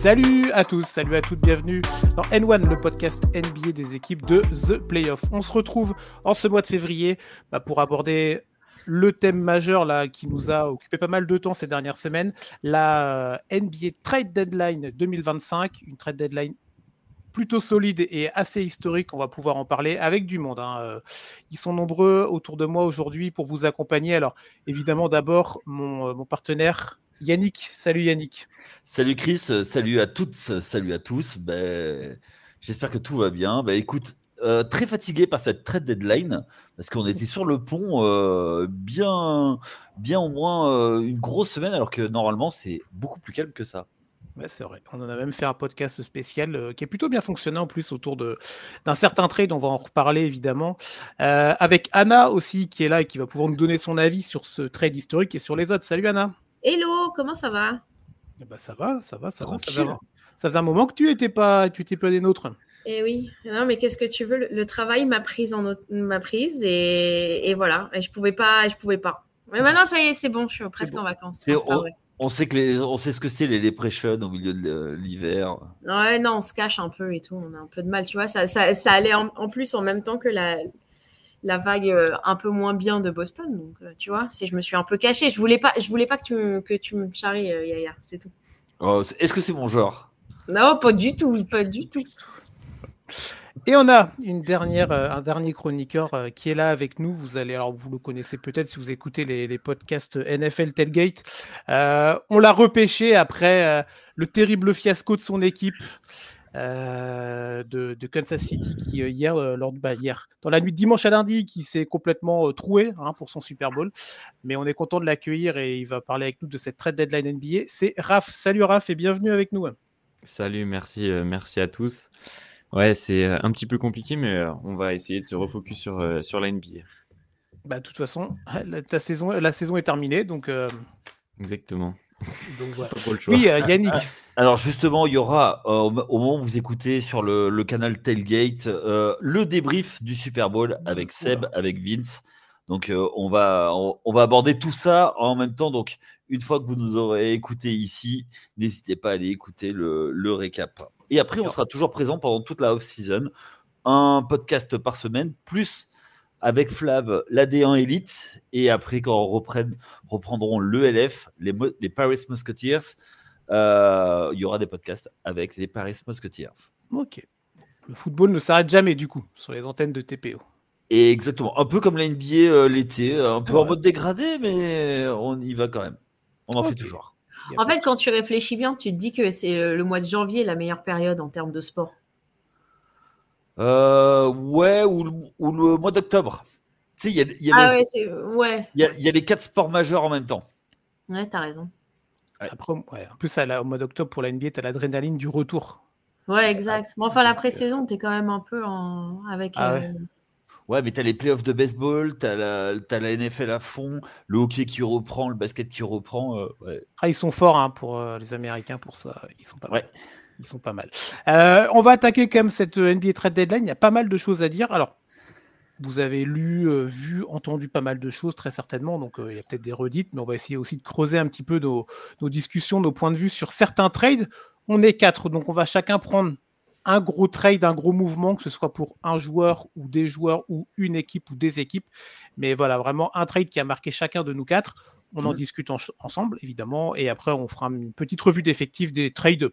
Salut à tous, salut à toutes, bienvenue dans N1, le podcast NBA des équipes de The Playoff. On se retrouve en ce mois de février pour aborder le thème majeur là, qui nous a occupé pas mal de temps ces dernières semaines, la NBA Trade Deadline 2025, une trade deadline plutôt solide et assez historique. On va pouvoir en parler avec du monde. Ils sont nombreux autour de moi aujourd'hui pour vous accompagner. Alors évidemment d'abord mon partenaire Yannick. Salut Yannick. Salut Chris, salut à toutes, salut à tous. J'espère que tout va bien. Écoute, très fatigué par cette trade deadline parce qu'on était sur le pont bien au moins une grosse semaine alors que normalement c'est beaucoup plus calme que ça. Ouais, c'est vrai. On en a même fait un podcast spécial qui est plutôt bien fonctionné en plus autour d'un certain trade. On va en reparler évidemment. Avec Anna aussi qui est là et qui va pouvoir nous donner son avis sur ce trade historique et sur les autres. Salut Anna. Hello, comment ça va ? Ça va. Ça faisait un moment que tu étais pas des nôtres. Eh oui, non mais qu'est-ce que tu veux ? Le travail m'a prise et voilà. Et je pouvais pas. Mais maintenant ça y est, c'est bon, je suis presque en vacances. On sait ce que c'est les depressions au milieu de l'hiver. Ouais, non, on se cache un peu et tout. On a un peu de mal, tu vois. Ça allait en plus en même temps que la vague un peu moins bien de Boston. Donc, tu vois, je me suis un peu cachée. Je voulais pas que tu me charries, Yaya. C'est tout. Oh, est-ce que c'est mon genre ? Non, pas du tout. Et on a un dernier chroniqueur qui est là avec nous. Vous le connaissez peut-être si vous écoutez les podcasts NFL Tailgate. On l'a repêché après le terrible fiasco de son équipe de Kansas City qui hier, dans la nuit de dimanche à lundi, qui s'est complètement troué pour son Super Bowl. Mais on est content de l'accueillir et il va parler avec nous de cette trade deadline NBA. C'est Raph. Salut Raph et bienvenue avec nous. Salut, merci à tous. Ouais, c'est un petit peu compliqué, mais on va essayer de se refocus sur la NBA. De toute façon, la saison est terminée, donc. Exactement. Donc voilà. Pas trop le choix. Oui, Yannick. Alors justement, il y aura au moment où vous écoutez sur le canal Tailgate le débrief du Super Bowl avec Seb, avec Vince. Donc on va aborder tout ça en même temps. Donc une fois que vous nous aurez écouté ici, n'hésitez pas à aller écouter le récap. Et après, on sera toujours présent pendant toute la off-season. Un podcast par semaine, plus avec Flav, l'AD1 Elite. Et après, quand reprendront l'ELF, les Paris Musketeers, il y aura des podcasts avec les Paris Musketeers. Ok. Le football ne s'arrête jamais, du coup, sur les antennes de TPO. Et exactement. Un peu comme la NBA l'été, un peu en mode dégradé, mais on y va quand même. On en fait toujours. En fait, quand tu réfléchis bien, tu te dis que c'est le mois de janvier la meilleure période en termes de sport. Ouais, ou le mois d'octobre. Tu sais, il y a les 4 sports majeurs en même temps. Ouais, t'as raison. Après, en plus, au mois d'octobre, pour la NBA, t'as l'adrénaline du retour. Ouais, exact. Bon, enfin, la pré-saison, t'es quand même un peu avec... Ouais, mais t'as les playoffs de baseball, t'as la NFL à fond, le hockey qui reprend, le basket qui reprend. Ouais. Ils sont forts pour les Américains pour ça. Ils sont pas mal. Ouais. Ils sont pas mal. On va attaquer quand même cette NBA Trade Deadline. Il y a pas mal de choses à dire. Alors, vous avez lu, vu, entendu pas mal de choses, très certainement. Donc, il y a peut-être des redites, mais on va essayer aussi de creuser un petit peu nos discussions, nos points de vue sur certains trades. On est 4, donc on va chacun prendre un gros trade, un gros mouvement, que ce soit pour un joueur ou des joueurs ou une équipe ou des équipes. Mais voilà, vraiment un trade qui a marqué chacun de nous 4. On en discute ensemble, évidemment. Et après, on fera une petite revue d'effectifs des trades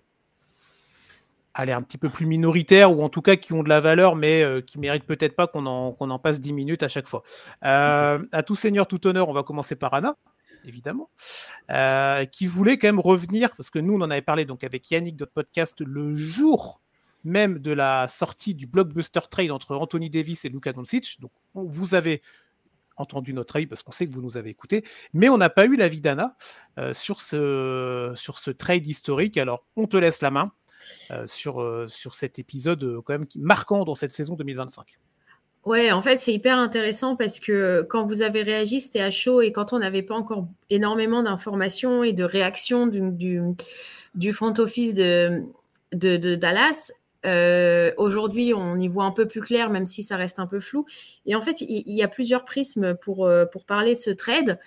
un petit peu plus minoritaires ou en tout cas qui ont de la valeur, mais qui ne méritent peut-être pas qu'on en passe 10 minutes à chaque fois. À tout seigneur, tout honneur, on va commencer par Anna, évidemment, qui voulait quand même revenir, parce que nous, on en avait parlé donc avec Yannick de podcast le jour même de la sortie du blockbuster trade entre Anthony Davis et Luka Doncic. Donc, vous avez entendu notre avis parce qu'on sait que vous nous avez écouté, mais on n'a pas eu l'avis d'Anna sur ce trade historique. Alors, on te laisse la main sur cet épisode quand même marquant dans cette saison 2025. Ouais, en fait, c'est hyper intéressant parce que quand vous avez réagi, c'était à chaud et quand on n'avait pas encore énormément d'informations et de réactions du front office de Dallas, aujourd'hui, on y voit un peu plus clair, même si ça reste un peu flou. Et en fait, il y a plusieurs prismes pour parler de ce trade.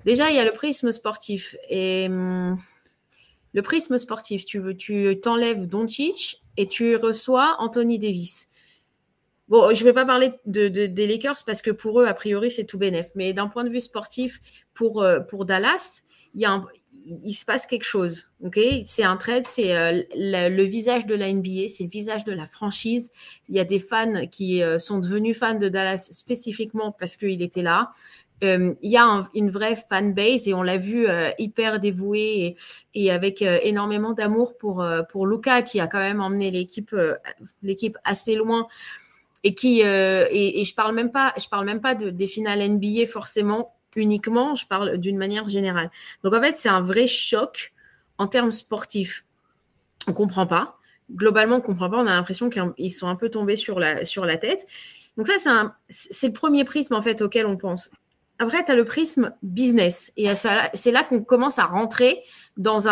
Déjà, il y a le prisme sportif. Et Le prisme sportif, tu t'enlèves Doncic et tu reçois Anthony Davis. Bon, je ne vais pas parler des Lakers parce que pour eux, a priori, c'est tout bénef. Mais d'un point de vue sportif, pour Dallas, il se passe quelque chose. Okay, c'est un trade, c'est le visage de la NBA, c'est le visage de la franchise. Il y a des fans qui sont devenus fans de Dallas spécifiquement parce qu'il était là. Il y a une vraie fanbase et on l'a vu hyper dévouée et avec énormément d'amour pour Luka qui a quand même emmené l'équipe assez loin. Et je parle même pas des finales NBA forcément uniquement, je parle d'une manière générale. Donc en fait, c'est un vrai choc en termes sportifs. On comprend pas. Globalement, on comprend pas. On a l'impression qu'ils sont un peu tombés sur la tête. Donc ça, c'est le premier prisme en fait auquel on pense. Après, tu as le prisme business et c'est là qu'on commence à rentrer dans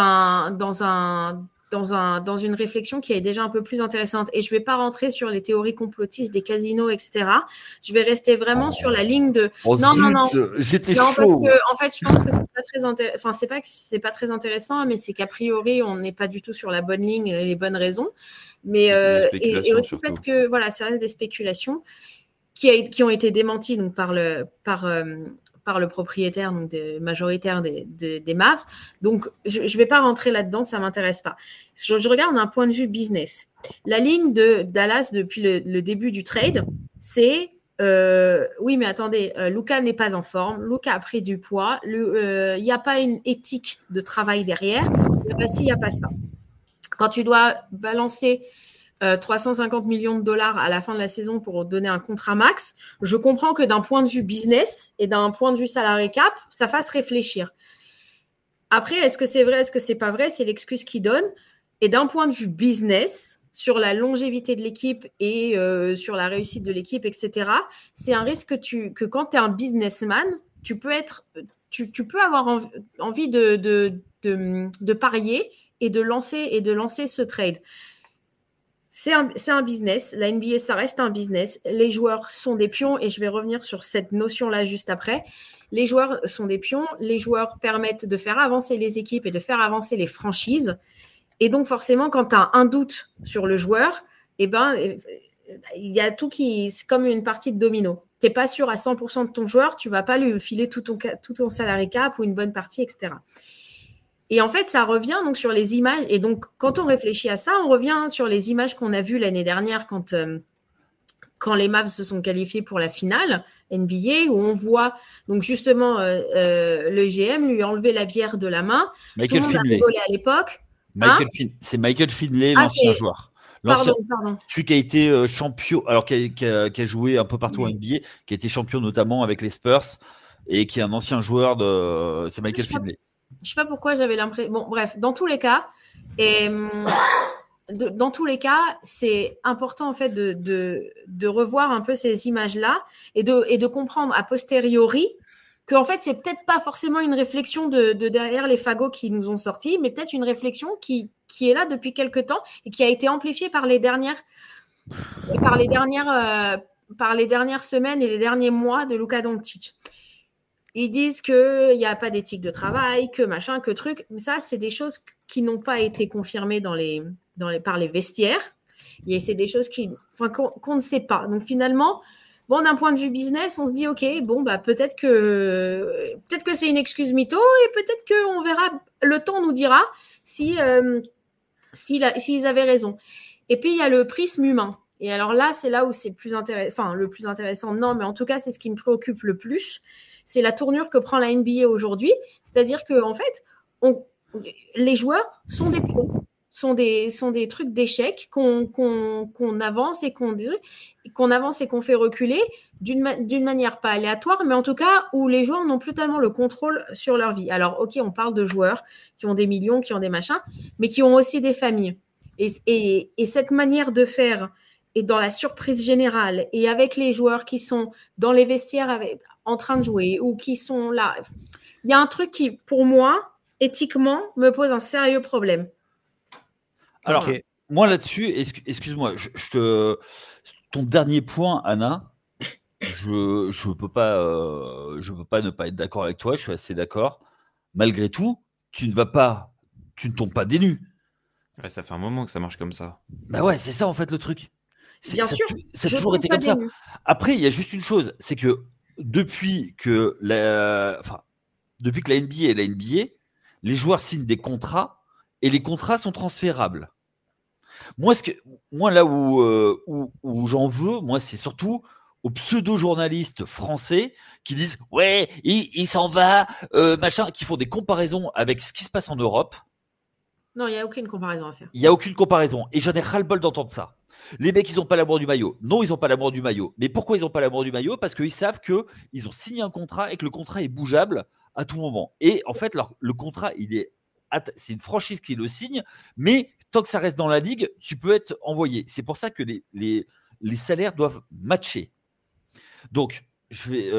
une réflexion qui est déjà un peu plus intéressante. Et je ne vais pas rentrer sur les théories complotistes des casinos, etc. Je vais rester vraiment sur la ligne de... Non, j'étais chaud. Parce que, en fait, je pense que c'est pas très intéressant. Enfin, c'est pas que c'est pas très intéressant, mais c'est qu'a priori, on n'est pas du tout sur la bonne ligne et les bonnes raisons. Mais, et aussi surtout. Parce que, voilà, ça reste des spéculations qui ont été démenties donc, par le propriétaire donc majoritaire des Mavs. Donc, je ne vais pas rentrer là-dedans, ça ne m'intéresse pas. Je regarde d'un point de vue business. La ligne de Dallas depuis le début du trade, c'est oui, mais attendez, Luka n'est pas en forme, Luka a pris du poids, il n'y a pas une éthique de travail derrière, il n'y a pas ci, il n'y a pas ça. Quand tu dois balancer 350 millions de dollars à la fin de la saison pour donner un contrat max, je comprends que d'un point de vue business et d'un point de vue salarié cap, ça fasse réfléchir. Après, est-ce que c'est vrai, est-ce que c'est pas vrai, c'est l'excuse qu'ils donnent. Et d'un point de vue business, sur la longévité de l'équipe et sur la réussite de l'équipe, etc., c'est un risque que quand tu es un businessman, tu peux avoir envie de parier et de lancer ce trade. C'est un business. La NBA, ça reste un business. Les joueurs sont des pions et je vais revenir sur cette notion-là juste après. Les joueurs sont des pions. Les joueurs permettent de faire avancer les équipes et de faire avancer les franchises. Et donc, forcément, quand tu as un doute sur le joueur, il y a tout c'est comme une partie de domino. Tu n'es pas sûr à 100% de ton joueur, tu ne vas pas lui filer tout ton salary cap ou une bonne partie, etc. Et en fait, ça revient donc sur les images. Et donc, quand on réfléchit à ça, on revient sur les images qu'on a vues l'année dernière quand les Mavs se sont qualifiés pour la finale NBA, où on voit donc justement le GM lui enlever la bière de la main. Michael Tout le monde Finlay. a rigolé à l'époque. C'est Michael Finlay, l'ancien joueur. Pardon. Celui qui a été champion, alors qui a joué un peu partout en NBA, qui a été champion notamment avec les Spurs et qui est un ancien joueur c'est Michael Finlay. Je ne sais pas pourquoi j'avais l'impression. Bon, bref, dans tous les cas, c'est important en fait de revoir un peu ces images-là et de comprendre a posteriori que en fait, c'est peut-être pas forcément une réflexion de derrière les fagots qui nous ont sortis, mais peut-être une réflexion qui est là depuis quelque temps et qui a été amplifiée par les dernières semaines et les derniers mois de Luka Doncic. Ils disent qu'il n'y a pas d'éthique de travail, que machin, que truc. Mais ça, c'est des choses qui n'ont pas été confirmées par les vestiaires. Et c'est des choses qu'on ne sait pas. Donc finalement, bon, d'un point de vue business, on se dit, OK, bon, bah, peut-être que c'est une excuse mytho et peut-être qu'on verra, le temps nous dira s'ils avaient raison. Et puis, il y a le prisme humain. Et alors là, c'est là où c'est le plus intéressant, non, mais en tout cas, c'est ce qui me préoccupe le plus. C'est la tournure que prend la NBA aujourd'hui. C'est-à-dire qu'en fait, les joueurs sont des pions, sont des trucs d'échecs qu'on avance et qu'on avance et qu'on fait reculer d'une manière pas aléatoire, mais en tout cas où les joueurs n'ont plus tellement le contrôle sur leur vie. Alors, OK, on parle de joueurs qui ont des millions, qui ont des machins, mais qui ont aussi des familles. Et cette manière de faire et dans la surprise générale et avec les joueurs qui sont dans les vestiaires en train de jouer ou qui sont là, il y a un truc qui, pour moi, éthiquement, me pose un sérieux problème. Alors, moi là-dessus, excuse-moi, ton dernier point, Anna, je peux pas ne pas être d'accord avec toi, je suis assez d'accord. Malgré tout, tu ne vas pas tu ne tombes pas des nues. Ouais, ça fait un moment que ça marche comme ça. Bah ouais, c'est ça en fait le truc. Bien sûr, Ça a je toujours tombe été pas comme ça. des nues. Après, il y a juste une chose, c'est que depuis que la NBA est la NBA, les joueurs signent des contrats et les contrats sont transférables. Moi là où j'en veux, moi, c'est surtout aux pseudo-journalistes français qui disent ouais, il s'en va, machin, qui font des comparaisons avec ce qui se passe en Europe. Non, il n'y a aucune comparaison à faire. Il n'y a aucune comparaison. Et j'en ai ras-le-bol d'entendre ça. Les mecs, ils n'ont pas l'amour du maillot. Non, ils n'ont pas l'amour du maillot. Mais pourquoi ils n'ont pas l'amour du maillot? Parce qu'ils savent qu'ils ont signé un contrat et que le contrat est bougeable à tout moment. Et en fait, le contrat, c'est une franchise qui le signe, mais tant que ça reste dans la ligue, tu peux être envoyé. C'est pour ça que les salaires doivent matcher. Donc, je vais.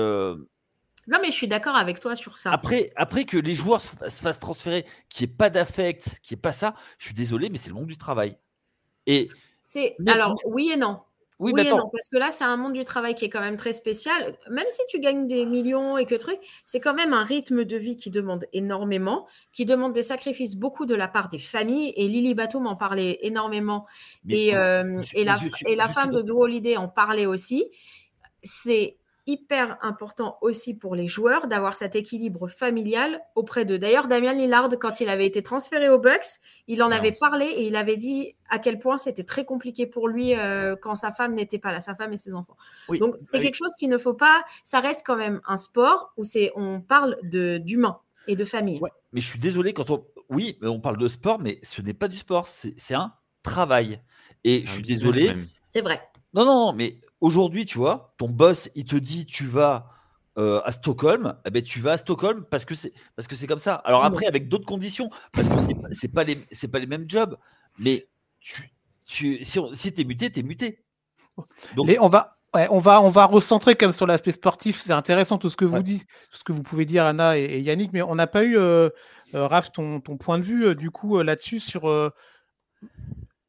Non, mais je suis d'accord avec toi sur ça. Après que les joueurs se fassent transférer, qu'il n'y ait pas d'affect, qu'il n'y ait pas ça, je suis désolé, mais c'est le monde du travail. Alors, oui et non. Oui, Oui mais et attends. non, parce que là, c'est un monde du travail qui est quand même très spécial. Même si tu gagnes des millions et que truc, c'est quand même un rythme de vie qui demande énormément, qui demande des sacrifices beaucoup de la part des familles. Et Lily Bateau m'en parlait énormément. Et la femme de Drew Holiday en parlait aussi. C'est hyper important aussi pour les joueurs d'avoir cet équilibre familial auprès d'eux. D'ailleurs, Damian Lillard, quand il avait été transféré aux Bucks, il en avait parlé et il avait dit à quel point c'était très compliqué pour lui quand sa femme n'était pas là, sa femme et ses enfants. Oui, donc, c'est quelque chose qu'il ne faut pas... Ça reste quand même un sport où on parle d'humain et de famille. Ouais, mais je suis désolé Oui, on parle de sport, mais ce n'est pas du sport, c'est un travail. Et je suis désolé... C'est vrai. Non, mais aujourd'hui, tu vois, ton boss, il te dit tu vas à Stockholm, eh ben, tu vas à Stockholm parce que c'est comme ça. Alors après, avec d'autres conditions, parce que c'est pas les mêmes jobs, mais si t'es muté, t'es muté. Donc, on va recentrer comme sur l'aspect sportif. C'est intéressant tout ce que vous dites, tout ce que vous pouvez dire, Anna et Yannick, mais on n'a pas eu, Raph, ton point de vue du coup là-dessus sur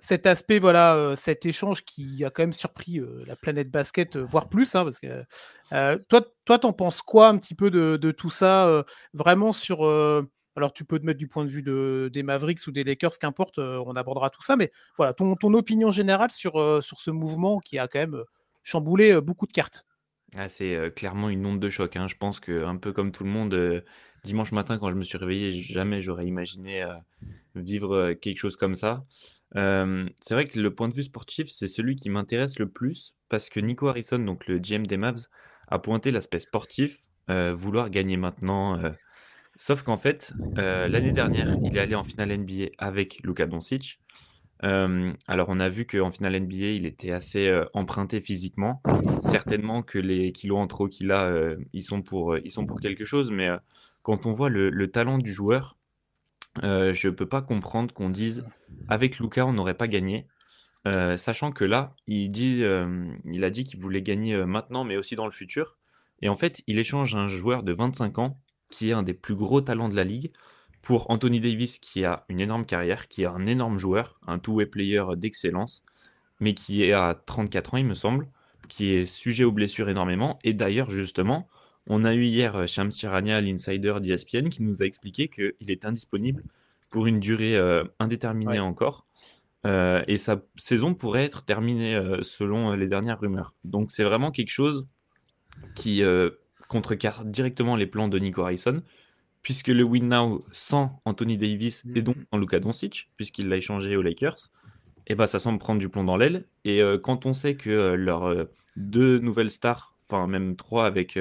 cet aspect, voilà, cet échange qui a quand même surpris la planète basket, voire plus, hein, parce que toi, t'en penses quoi un petit peu de tout ça, vraiment sur alors tu peux te mettre du point de vue des Mavericks ou des Lakers, qu'importe, on abordera tout ça, mais voilà, ton opinion générale sur ce mouvement qui a quand même chamboulé beaucoup de cartes. Ah, c'est clairement une onde de choc, hein. Je pense que un peu comme tout le monde, dimanche matin quand je me suis réveillé, jamais j'aurais imaginé vivre quelque chose comme ça. C'est vrai que le point de vue sportif, c'est celui qui m'intéresse le plus parce que Nico Harrison, donc le GM des Mavs, a pointé l'aspect sportif, vouloir gagner maintenant. Sauf qu'en fait, l'année dernière, il est allé en finale NBA avec Luka Doncic. Alors on a vu qu'en finale NBA, il était assez emprunté physiquement. Certainement que les kilos en trop qu'il a, ils sont pour quelque chose, mais quand on voit le talent du joueur, je peux pas comprendre qu'on dise avec Luka on n'aurait pas gagné, sachant que là il a dit qu'il voulait gagner maintenant mais aussi dans le futur. Et en fait il échange un joueur de 25 ans qui est un des plus gros talents de la ligue pour Anthony Davis qui a une énorme carrière, qui est un énorme joueur, un two-way player d'excellence, mais qui est à 34 ans il me semble, qui est sujet aux blessures énormément. Et d'ailleurs justement on a eu hier Shams Charania, l'insider d'ESPN, qui nous a expliqué qu'il est indisponible pour une durée indéterminée encore. Et sa saison pourrait être terminée selon les dernières rumeurs. Donc c'est vraiment quelque chose qui contrecarre directement les plans de Nico Harrison, puisque le win now sans Anthony Davis et donc sans Luka Doncic, puisqu'il l'a échangé aux Lakers, et bah, ça semble prendre du plomb dans l'aile. Et quand on sait que leurs deux nouvelles stars, enfin même trois avec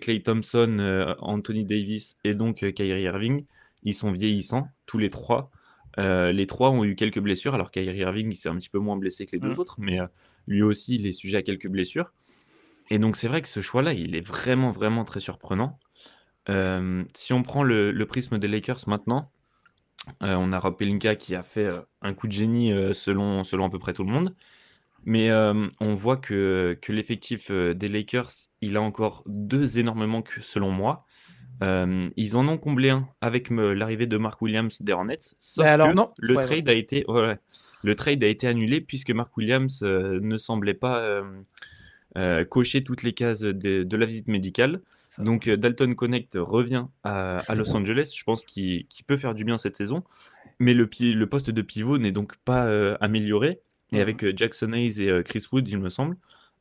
Klay Thompson, Anthony Davis et donc Kyrie Irving, ils sont vieillissants, tous les trois. Les trois ont eu quelques blessures, alors Kyrie Irving il s'est un petit peu moins blessé que les deux autres, mais lui aussi il est sujet à quelques blessures. Et donc c'est vrai que ce choix-là, il est vraiment, vraiment très surprenant. Si on prend le prisme des Lakers maintenant, on a Rob Pelinka qui a fait un coup de génie selon à peu près tout le monde. Mais on voit que l'effectif des Lakers, il a encore deux énormes manques selon moi. Ils en ont comblé un avec l'arrivée de Mark Williams des Hornets, sauf que le trade a été annulé puisque Mark Williams ne semblait pas cocher toutes les cases de la visite médicale. Donc Dalton Connect revient à Los Angeles. Je pense qu'il peut faire du bien cette saison. Mais le poste de pivot n'est donc pas amélioré. Et avec Jackson Hayes et Chris Wood, il me semble,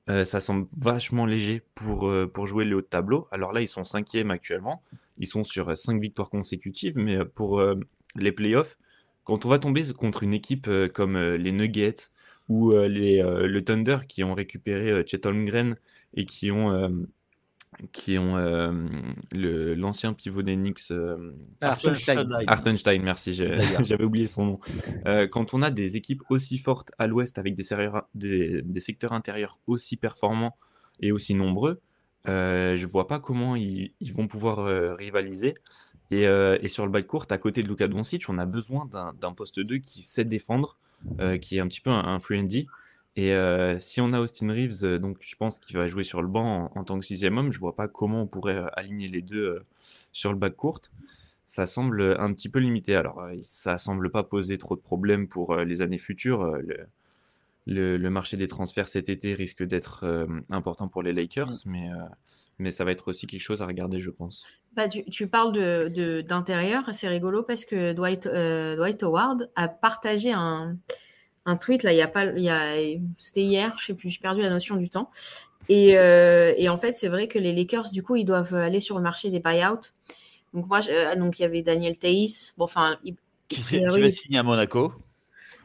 ça semble vachement léger pour jouer le haut de tableau. Alors là, ils sont 5e actuellement. Ils sont sur 5 victoires consécutives. Mais pour les playoffs, quand on va tomber contre une équipe comme les Nuggets ou le Thunder qui ont récupéré Chet Holmgren et qui ont l'ancien pivot des Knicks, Hartenstein, merci, j'avais oublié son nom. Quand on a des équipes aussi fortes à l'ouest avec des secteurs intérieurs aussi performants et aussi nombreux, je vois pas comment ils vont pouvoir rivaliser. Et sur le backcourt, à côté de Luka Doncic, on a besoin d'un poste 2 qui sait défendre, qui est un petit peu un free and D. Et si on a Austin Reeves, donc je pense qu'il va jouer sur le banc en tant que 6e homme, je vois pas comment on pourrait aligner les deux sur le backcourt. Ça semble un petit peu limité. Alors, ça semble pas poser trop de problèmes pour les années futures. Le marché des transferts cet été risque d'être important pour les Lakers, mais ça va être aussi quelque chose à regarder, je pense. Tu parles d'intérieur, c'est rigolo parce que Dwight Howard a partagé un tweet, là, c'était hier, je sais plus, j'ai perdu la notion du temps. Et en fait, c'est vrai que les Lakers, du coup, ils doivent aller sur le marché des buyouts. Donc, donc il y avait Daniel Theis. Bon, enfin, qui va signer à Monaco.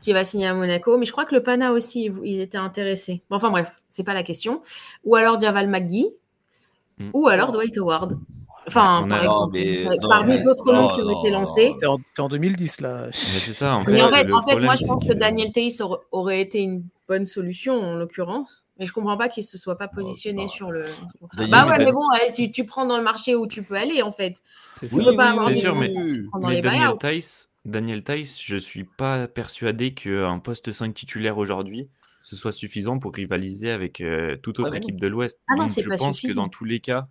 Qui va signer à Monaco. Mais je crois que le Pana aussi, ils étaient intéressés. Bon, enfin, bref, c'est pas la question. Ou alors Javal McGee. Ou alors Dwight Howard. Enfin, par exemple, parmi d'autres noms qui ont été lancés. T'es en 2010, là. C'est ça. Mais en fait, moi, je pense que Daniel Theis aurait été une bonne solution, en l'occurrence. Mais je comprends pas qu'il se soit pas positionné sur le. Mais bon, tu prends dans le marché où tu peux aller, en fait. C'est sûr, mais Daniel Theis, je suis pas persuadé qu'un poste 5 titulaire aujourd'hui, ce soit suffisant pour rivaliser avec toute autre équipe de l'Ouest. Donc, je pense que dans tous les cas,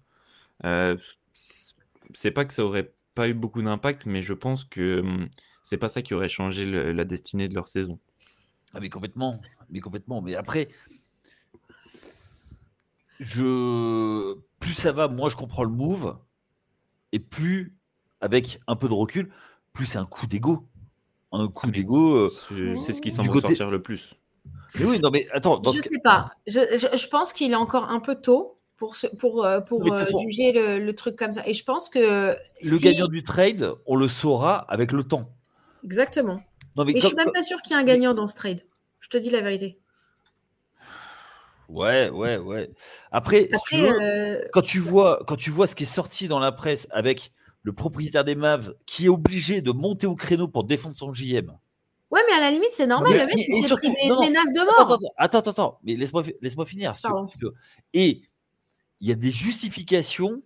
c'est pas que ça aurait pas eu beaucoup d'impact, mais je pense que c'est pas ça qui aurait changé la destinée de leur saison. Ah, mais complètement. Mais après, plus ça va, moins je comprends le move, et plus, avec un peu de recul, plus c'est un coup d'ego. C'est ce qui semble ressortir le plus. Mais oui, non, mais attends. Sais pas. Je pense qu'il est encore un peu tôt pour juger le truc comme ça. Et je pense que le gagnant du trade, on le saura avec le temps. Exactement. Mais je suis même pas sûr qu'il y ait un gagnant dans ce trade. Je te dis la vérité. Ouais. Après si tu veux, quand tu vois ce qui est sorti dans la presse avec le propriétaire des Mavs qui est obligé de monter au créneau pour défendre son JM. Ouais, mais à la limite, c'est normal. Le mec, il s'est pris des menaces de mort. Attends. Mais laisse-moi finir. Et il y a des justifications.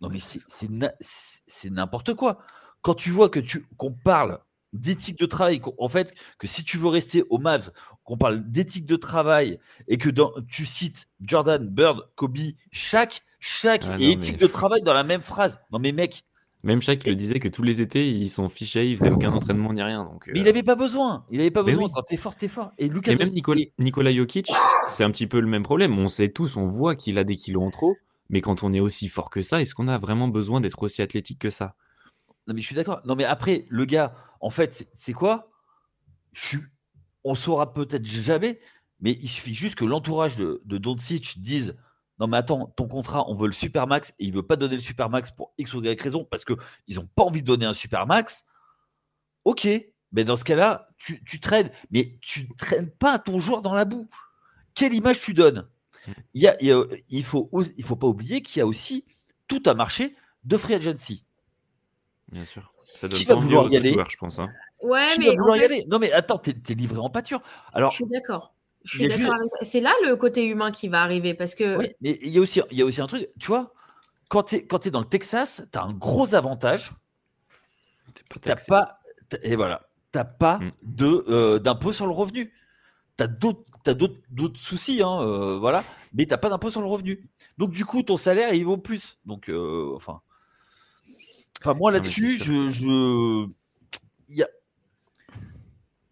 Non, mais c'est n'importe quoi. Quand tu vois qu'on parle d'éthique de travail, en fait, que si tu veux rester au Mavs, qu'on parle d'éthique de travail et que tu cites Jordan, Bird, Kobe, Shaq et éthique de travail dans la même phrase. Non, mais mec. Même Shaq le disait que tous les étés, ils sont fichés, ils faisaient aucun entraînement ni rien. Donc, mais il n'avait pas besoin. Oui. Quand t'es fort, t'es fort. Et Luka même Nikola Jokic, c'est un petit peu le même problème. On sait tous, on voit qu'il a des kilos en trop. Mais quand on est aussi fort que ça, est-ce qu'on a vraiment besoin d'être aussi athlétique que ça? Non, mais je suis d'accord. Non, mais après, le gars, en fait, c'est quoi? On saura peut-être jamais, mais il suffit juste que l'entourage de Doncic dise non, mais attends, ton contrat, on veut le Supermax et il ne veut pas donner le Supermax pour X ou Y raison parce qu'ils n'ont pas envie de donner un Supermax. Ok, mais dans ce cas-là, tu traînes, mais tu ne traînes pas ton joueur dans la boue. Quelle image tu donnes? Il faut pas oublier qu'il y a aussi tout un marché de free agency. Bien sûr. Ça donne qui va vouloir y aller joueurs, je pense. Ouais, qui va vouloir y aller? Non, mais attends, t'es livré en pâture. Alors, je suis d'accord. C'est là le côté humain qui va arriver parce que. Oui, mais il y a aussi un truc, tu vois, quand t'es dans le Texas, t'as un gros avantage. T'as pas d'impôt sur le revenu. T'as d'autres soucis, voilà, mais t'as pas d'impôt sur le revenu. Donc du coup, ton salaire il vaut plus. Donc enfin moi là-dessus,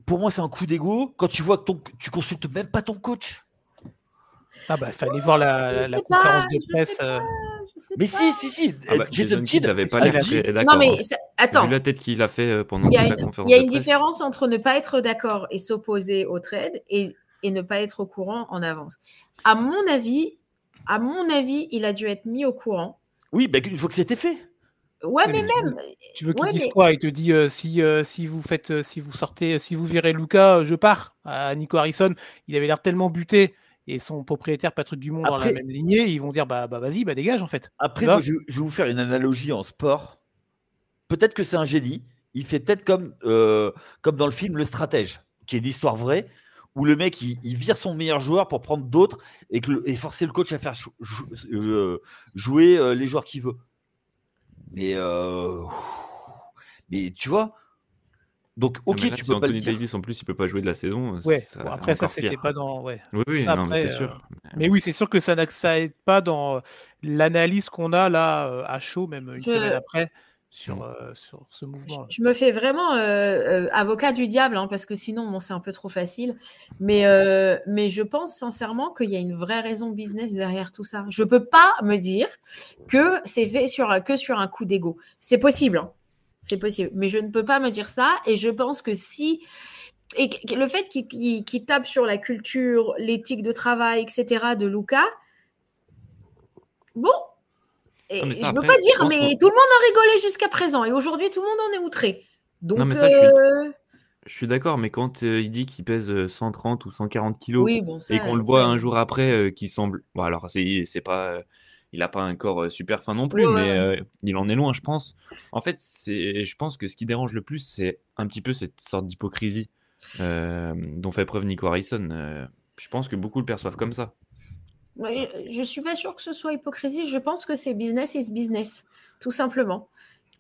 pour moi c'est un coup d'ego quand tu vois que tu consultes même pas ton coach. Ah bah fallait voir la conférence de presse. Je sais Mais pas. si. Ah bah, Jason Jason Kidd, Kidd n'avait pas a l'air dit. très Non, d'accord. mais Vu attends, la tête qu'il a fait pendant il y toute a, la il conférence y a de une presse. différence entre ne pas être d'accord et s'opposer au trade et ne pas être au courant en avance. À mon avis, il a dû être mis au courant. Oui, bah, une fois que c'était fait. Ouais, Oui, mais mais même. tu veux qu'il Ouais, dise mais quoi? Il te dit si vous faites, si vous sortez, si vous virez Luka, je pars. À Nico Harrison, il avait l'air tellement buté et son propriétaire Patrick Dumont dans la Après, même lignée, ils vont dire bah vas-y, bah dégage en fait. Tu après vois? moi, je vais vous faire une analogie en sport. Peut-être que c'est un génie. Il fait peut-être comme dans le film Le Stratège, qui est l'histoire vraie, où le mec, il vire son meilleur joueur pour prendre d'autres et forcer le coach à faire jouer les joueurs qu'il veut. Mais tu vois, donc Non, mais ok, là, tu si peux pas le Anthony dire. Davis en plus il peut pas jouer de la saison, Ouais. ça Bon, après ça encore c'était pire. pas dans ouais. Oui, Ça non, mais après, c'est sûr. mais oui, c'est sûr que ça aide pas dans l'analyse qu'on a là à chaud, même une semaine je, après sur ce mouvement-là. je me fais vraiment avocat du diable, hein, parce que sinon, bon, c'est un peu trop facile. Mais je pense sincèrement qu'il y a une vraie raison business derrière tout ça. Je peux pas me dire que c'est fait que sur un coup d'ego. C'est possible, hein. C'est possible. Mais je ne peux pas me dire ça. Et je pense que le fait qu'il tape sur la culture, l'éthique de travail, etc. de Luka, bon, et Non, mais ça, je ne veux après, pas je dire, pense mais qu'on. tout le monde en rigolait jusqu'à présent. Et aujourd'hui, tout le monde en est outré. Non, Donc, mais ça, je suis d'accord, mais quand il dit qu'il pèse 130 ou 140 kilos oui, bon, et ça, qu'on le voit un jour après qui semble. Bon, alors, c'est pas. Il n'a pas un corps super fin non plus, ouais, mais ouais. il en est loin, je pense. En fait, je pense que ce qui dérange le plus, c'est un petit peu cette sorte d'hypocrisie dont fait preuve Nico Harrison. Je pense que beaucoup le perçoivent comme ça. Ouais, je suis pas sûre que ce soit hypocrisie. Je pense que c'est business is business, tout simplement.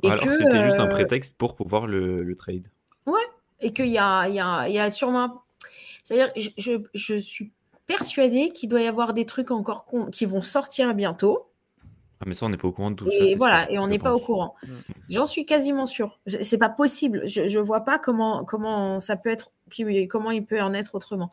Et Alors que c'était juste un prétexte pour pouvoir le trade. ouais, et qu'il y a sûrement. C'est-à-dire, je suis persuadée qu'il doit y avoir des trucs encore qui vont sortir bientôt. Ah, mais ça, on n'est pas au courant de tout ça, Et c'est voilà, sûr, et on je n'est pas au pense. courant. J'en suis quasiment sûre. C'est pas possible. Je vois pas comment ça peut être, comment il peut en être autrement.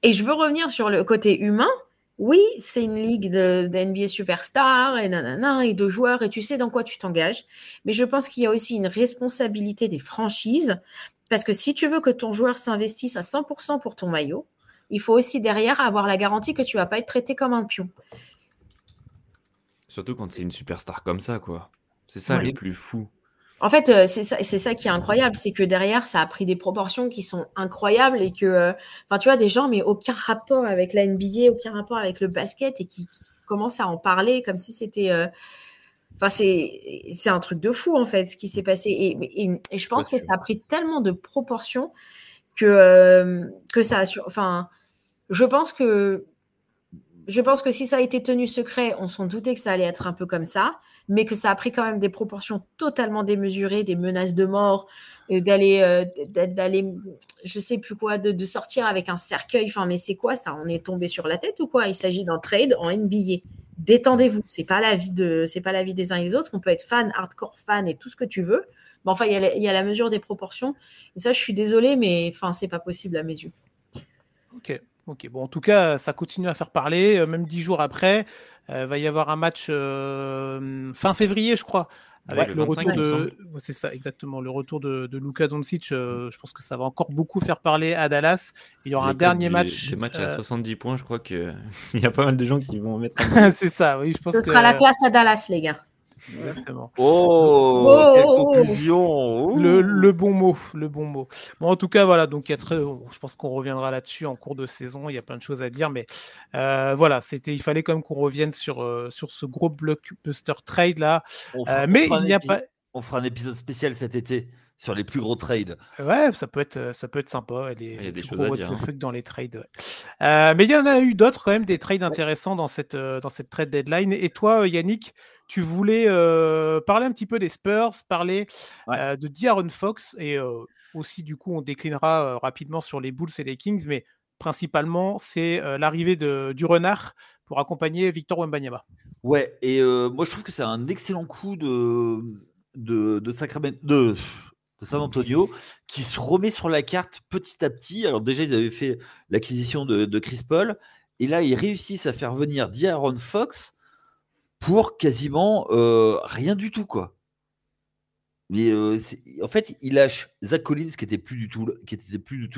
Et je veux revenir sur le côté humain. Oui, c'est une ligue de NBA superstars et nanana, et de joueurs, et tu sais dans quoi tu t'engages. Mais je pense qu'il y a aussi une responsabilité des franchises, parce que si tu veux que ton joueur s'investisse à 100% pour ton maillot, il faut aussi derrière avoir la garantie que tu vas pas être traité comme un pion. Surtout quand c'est une superstar comme ça, quoi. C'est ça Ouais. le plus fou. En fait, c'est ça qui est incroyable, c'est que derrière, ça a pris des proportions qui sont incroyables et que, tu vois, des gens, mais aucun rapport avec la NBA, aucun rapport avec le basket et qui commencent à en parler comme si c'était. C'est un truc de fou, en fait, ce qui s'est passé. Et je pense que ça a pris tellement de proportions que ça a. Enfin, je pense que si ça a été tenu secret, on s'en doutait que ça allait être un peu comme ça, mais que ça a pris quand même des proportions totalement démesurées, des menaces de mort, d'aller, je sais plus quoi, de sortir avec un cercueil. Enfin, mais c'est quoi ça? On est tombé sur la tête ou quoi? Il s'agit d'un trade en NBA. Détendez-vous. C'est pas la vie des uns et des autres. On peut être fan, hardcore fan et tout ce que tu veux. Mais enfin, il y a la mesure des proportions. Et ça, je suis désolée, mais enfin, c'est pas possible à mes yeux. Ok, bon, en tout cas, ça continue à faire parler. Même 10 jours après, va y avoir un match fin février, je crois, avec le 25, retour de. C'est ça, exactement, le retour de Luka Doncic. Je pense que ça va encore beaucoup faire parler à Dallas. Il y aura un dernier match. Des matchs à 70 points, je crois qu'il y a pas mal de gens qui vont mettre. C'est ça, oui, je pense. Ce sera la classe à Dallas, les gars. Exactement. Quelle conclusion. Le bon mot. Bon, en tout cas, voilà, donc je pense qu'on reviendra là-dessus en cours de saison. Il y a plein de choses à dire, mais voilà, il fallait quand même qu'on revienne sur ce gros blockbuster trade là. Mais il n'y a pas. On fera un épisode spécial cet été sur les plus gros trades. Ouais, ça peut être sympa. Il y a des choses à dire. Dans les trades. Ouais. Mais il y en a eu d'autres quand même, des trades intéressants dans cette trade deadline. Et toi, Yannick, tu voulais parler un petit peu des Spurs, parler de De'Aaron Fox et aussi du coup on déclinera rapidement sur les Bulls et les Kings, mais principalement c'est l'arrivée du Renard pour accompagner Victor Wembanyama. Ouais, et moi je trouve que c'est un excellent coup de Sacramento, de San Antonio, qui se remet sur la carte petit à petit. Alors déjà ils avaient fait l'acquisition de Chris Paul, et là ils réussissent à faire venir De'Aaron Fox. pour quasiment rien du tout, quoi. Mais en fait, il lâche Zach Collins qui était plus du tout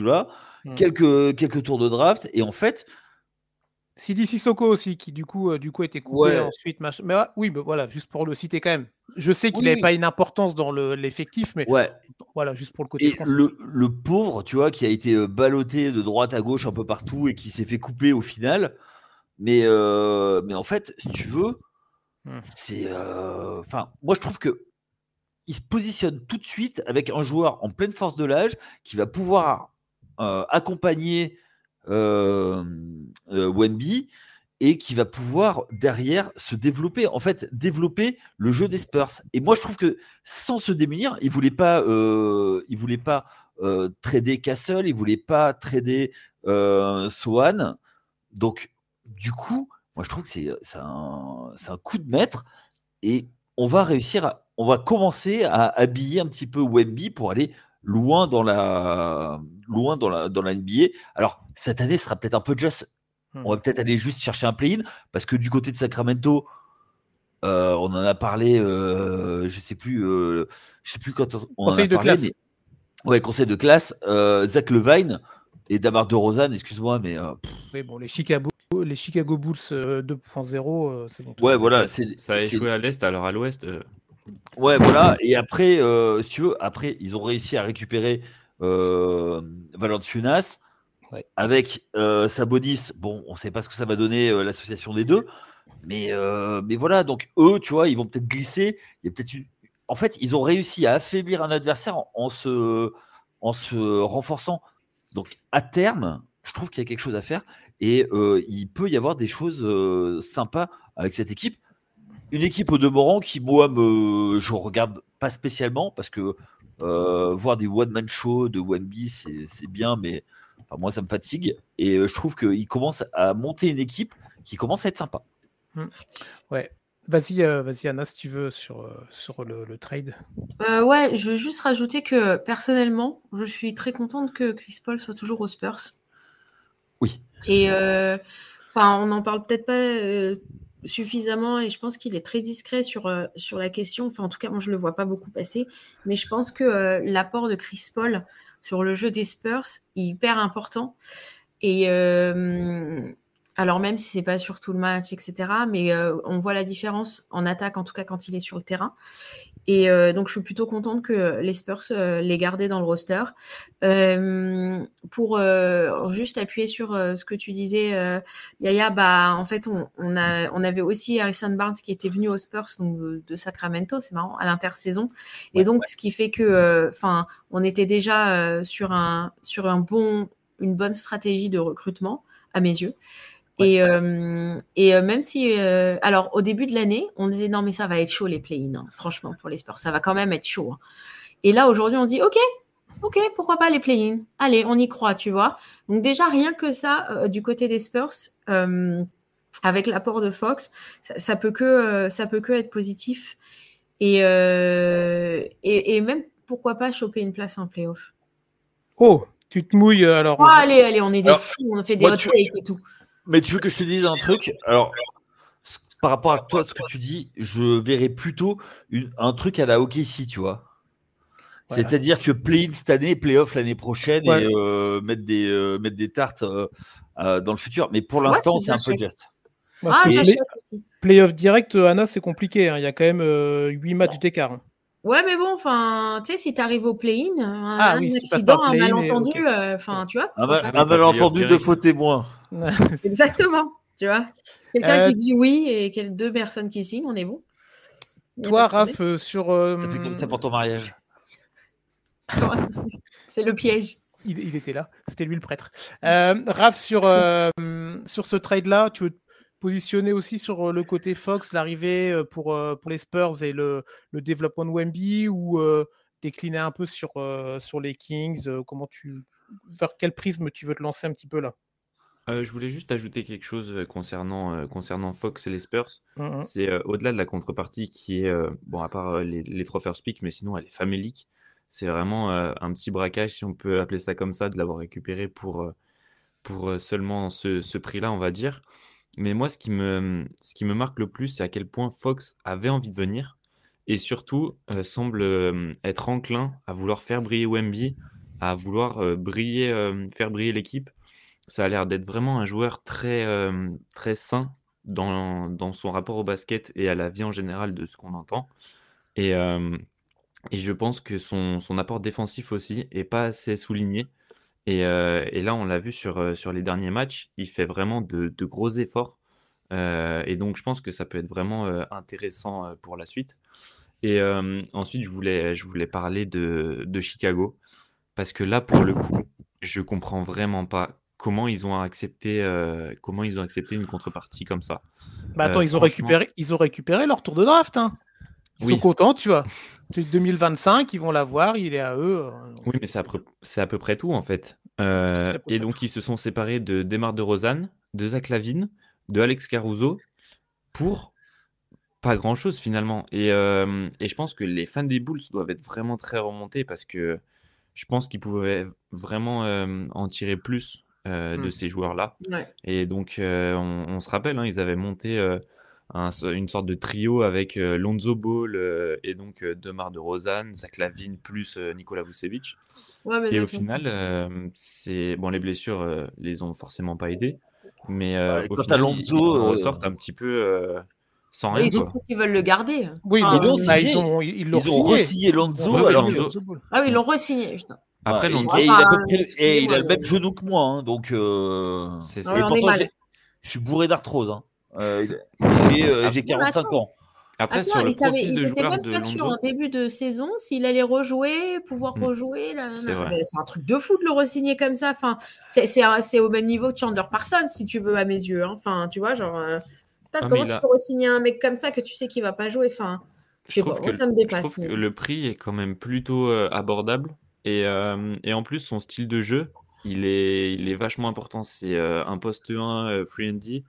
là, quelques tours de draft, et en fait, Sidi Sissoko aussi, qui du coup a été coupé ensuite. Mais oui, mais voilà, juste pour le citer quand même. Je sais qu'il n'avait pas une importance dans l'effectif, mais voilà, juste pour le côté français. Le pauvre, tu vois, qui a été ballotté de droite à gauche un peu partout et qui s'est fait couper au final. Mais en fait, si tu veux, c'est. Moi, je trouve que il se positionne tout de suite avec un joueur en pleine force de l'âge qui va pouvoir accompagner Wemby et qui va pouvoir derrière se développer, en fait, développer le jeu des Spurs. Et moi, je trouve que sans se démunir, il voulait pas trader Castle, il voulait pas trader Sohan. Donc, du coup, moi, je trouve que c'est un coup de maître et on va commencer à habiller un petit peu Wemby pour aller loin dans la NBA. Alors, cette année sera peut-être un peu juste. On va peut-être aller juste chercher un play-in parce que du côté de Sacramento, on en a parlé, je sais plus quand on conseil en a parlé. Conseil de classe. Zach Levine et Damar DeRozan, excuse-moi, mais. Oui, bon, les Chicago Bulls 2.0, c'est bon. Ouais, voilà, ça a échoué à l'est, alors à l'ouest. Ouais, voilà. Et après, si tu veux, ils ont réussi à récupérer Valanciunas. Ouais. Avec Sabonis. Bon, on ne sait pas ce que ça va donner l'association des deux. Mais voilà, donc eux, tu vois, ils vont peut-être glisser. Il y a peut-être En fait, ils ont réussi à affaiblir un adversaire en se renforçant. Donc, à terme, je trouve qu'il y a quelque chose à faire. Et il peut y avoir des choses sympas avec cette équipe. Une équipe au demeurant qui, moi, je regarde pas spécialement parce que voir des one-man show de Wemby, c'est bien, mais moi, ça me fatigue. Et je trouve qu'il commence à monter une équipe qui commence à être sympa. Ouais. Vas-y, Anna, si tu veux, sur le trade. Ouais, je veux juste rajouter que personnellement, je suis très contente que Chris Paul soit toujours aux Spurs. Oui. Et on n'en parle peut-être pas suffisamment et je pense qu'il est très discret sur la question. Enfin, en tout cas, moi, je le vois pas beaucoup passer. Mais je pense que l'apport de Chris Paul sur le jeu des Spurs est hyper important. Et alors même si c'est pas sur tout le match, etc., mais on voit la différence en attaque, en tout cas quand il est sur le terrain. Et donc, je suis plutôt contente que les Spurs l'aient gardé dans le roster. Pour juste appuyer sur ce que tu disais, Yaya, en fait, on avait aussi Harrison Barnes qui était venu aux Spurs donc, de Sacramento, c'est marrant, à l'intersaison. Et donc, ce qui fait que, on était déjà sur une bonne stratégie de recrutement, à mes yeux. Et même si, alors au début de l'année, on disait non mais ça va être chaud les play-in, hein. Franchement pour les Spurs, ça va quand même être chaud. Hein. Et là aujourd'hui on dit ok, pourquoi pas les play-in, allez on y croit, tu vois. Donc déjà rien que ça du côté des Spurs, avec l'apport de Fox, ça peut que être positif et même pourquoi pas choper une place en play-off. Oh, tu te mouilles alors. Oh, allez, on est des fous, on fait des hot takes et tout. Mais tu veux que je te dise un truc? Alors, par rapport à toi, ce que tu dis, je verrais plutôt un truc à la OKC, tu vois. Voilà. C'est-à-dire que play-in cette année, play-off l'année prochaine et mettre des tartes dans le futur. Mais pour l'instant, c'est un peu juste. Play-off direct, Anna, c'est compliqué. Hein. Il y a quand même 8 matchs d'écart. Hein. Ouais, mais bon, tu sais, si tu arrives au play-in, un accident, un malentendu, tu vois. Un malentendu de faux témoins. Exactement, tu vois. Quelqu'un qui dit oui et deux personnes qui signent, on est bon. Toi, Raph, sur... Ça fait comme ça pour ton mariage. C'est le piège. Il était là, c'était lui le prêtre. Raph, sur ce trade-là, tu veux te positionner aussi sur le côté Fox, l'arrivée pour les Spurs et le développement de Wemby, ou décliner un peu sur les Kings, vers quel prisme tu veux te lancer un petit peu là? Je voulais juste ajouter quelque chose concernant Fox et les Spurs. C'est au-delà de la contrepartie qui est, à part les trois first picks, mais sinon elle est famélique. C'est vraiment un petit braquage, si on peut appeler ça comme ça, de l'avoir récupéré pour seulement ce prix-là, on va dire. Mais moi, ce qui me marque le plus, c'est à quel point Fox avait envie de venir et surtout semble être enclin à vouloir faire briller Wemby, à vouloir faire briller l'équipe. Ça a l'air d'être vraiment un joueur très sain dans son rapport au basket et à la vie en général de ce qu'on entend. Et, euh, et je pense que son apport défensif aussi est pas assez souligné. Et là, on l'a vu sur les derniers matchs, il fait vraiment de gros efforts. Et donc, je pense que ça peut être vraiment intéressant pour la suite. Et ensuite, je voulais parler de Chicago. Parce que là, pour le coup, je comprends vraiment pas comment ils ont accepté une contrepartie comme ça. Bah attends, Franchement, ils ont récupéré leur tour de draft. Hein. Ils sont oui, contents, tu vois. C'est 2025, ils vont l'avoir, il est à eux. oui, mais c'est à peu près tout en fait. C'est à peu Et près donc, tout. ils se sont séparés de Demar DeRozan, de Zach LaVine, de Alex Caruso pour pas grand-chose finalement. Et je pense que les fans des Bulls doivent être vraiment très remontés parce que je pense qu'ils pouvaient vraiment en tirer plus de ces joueurs-là. Ouais. Et donc, on se rappelle, hein, ils avaient monté une sorte de trio avec Lonzo Ball et donc DeMar DeRozan, Zach LaVine plus Nikola Vucevic. Ouais, mais Et au d'accord. final, les blessures les ont forcément pas aidés. Mais Bah, au quant à final, ils Lonzo, en ressortent un petit peu sans Ouais, rien, ils quoi. sont qu'ils veulent le garder. Oui, Enfin, mais l'ont bon, signé. ils l'ont ils ont signé. re-signé Lonzo, Ouais, alors Lonzo. que Lonzo Ball. Ah oui, ils l'ont re-signé, putain. Après, et, Lonzo, et il a à peu Enfin, près, et il a excusez-moi, le même mais- genou que moi, hein, donc. c'est Ah ça. ouais, Et on est pourtant, mal. je suis bourré d'arthrose. Hein. J'ai 45 ans. Après, Attends, sur le profil ils de étaient joueur même de pas sûrs en Lonzo, début de saison s'il allait rejouer, pouvoir Hmm. rejouer. C'est vrai. Mais c'est un truc de fou de le re-signer comme ça. Enfin, c'est au même niveau que Chandler Parsons, si tu veux, à mes yeux. Hein. Enfin, tu vois, genre, putain, Ah, mais comment il tu a- peux re-signer un mec comme ça que tu sais qu'il va pas jouer? Enfin, je je sais pas, trouve moi, que, ça me je dépasse. trouve que le prix est quand même plutôt abordable. Et en plus, son style de jeu, il est vachement important. C'est un poste 1 free and D.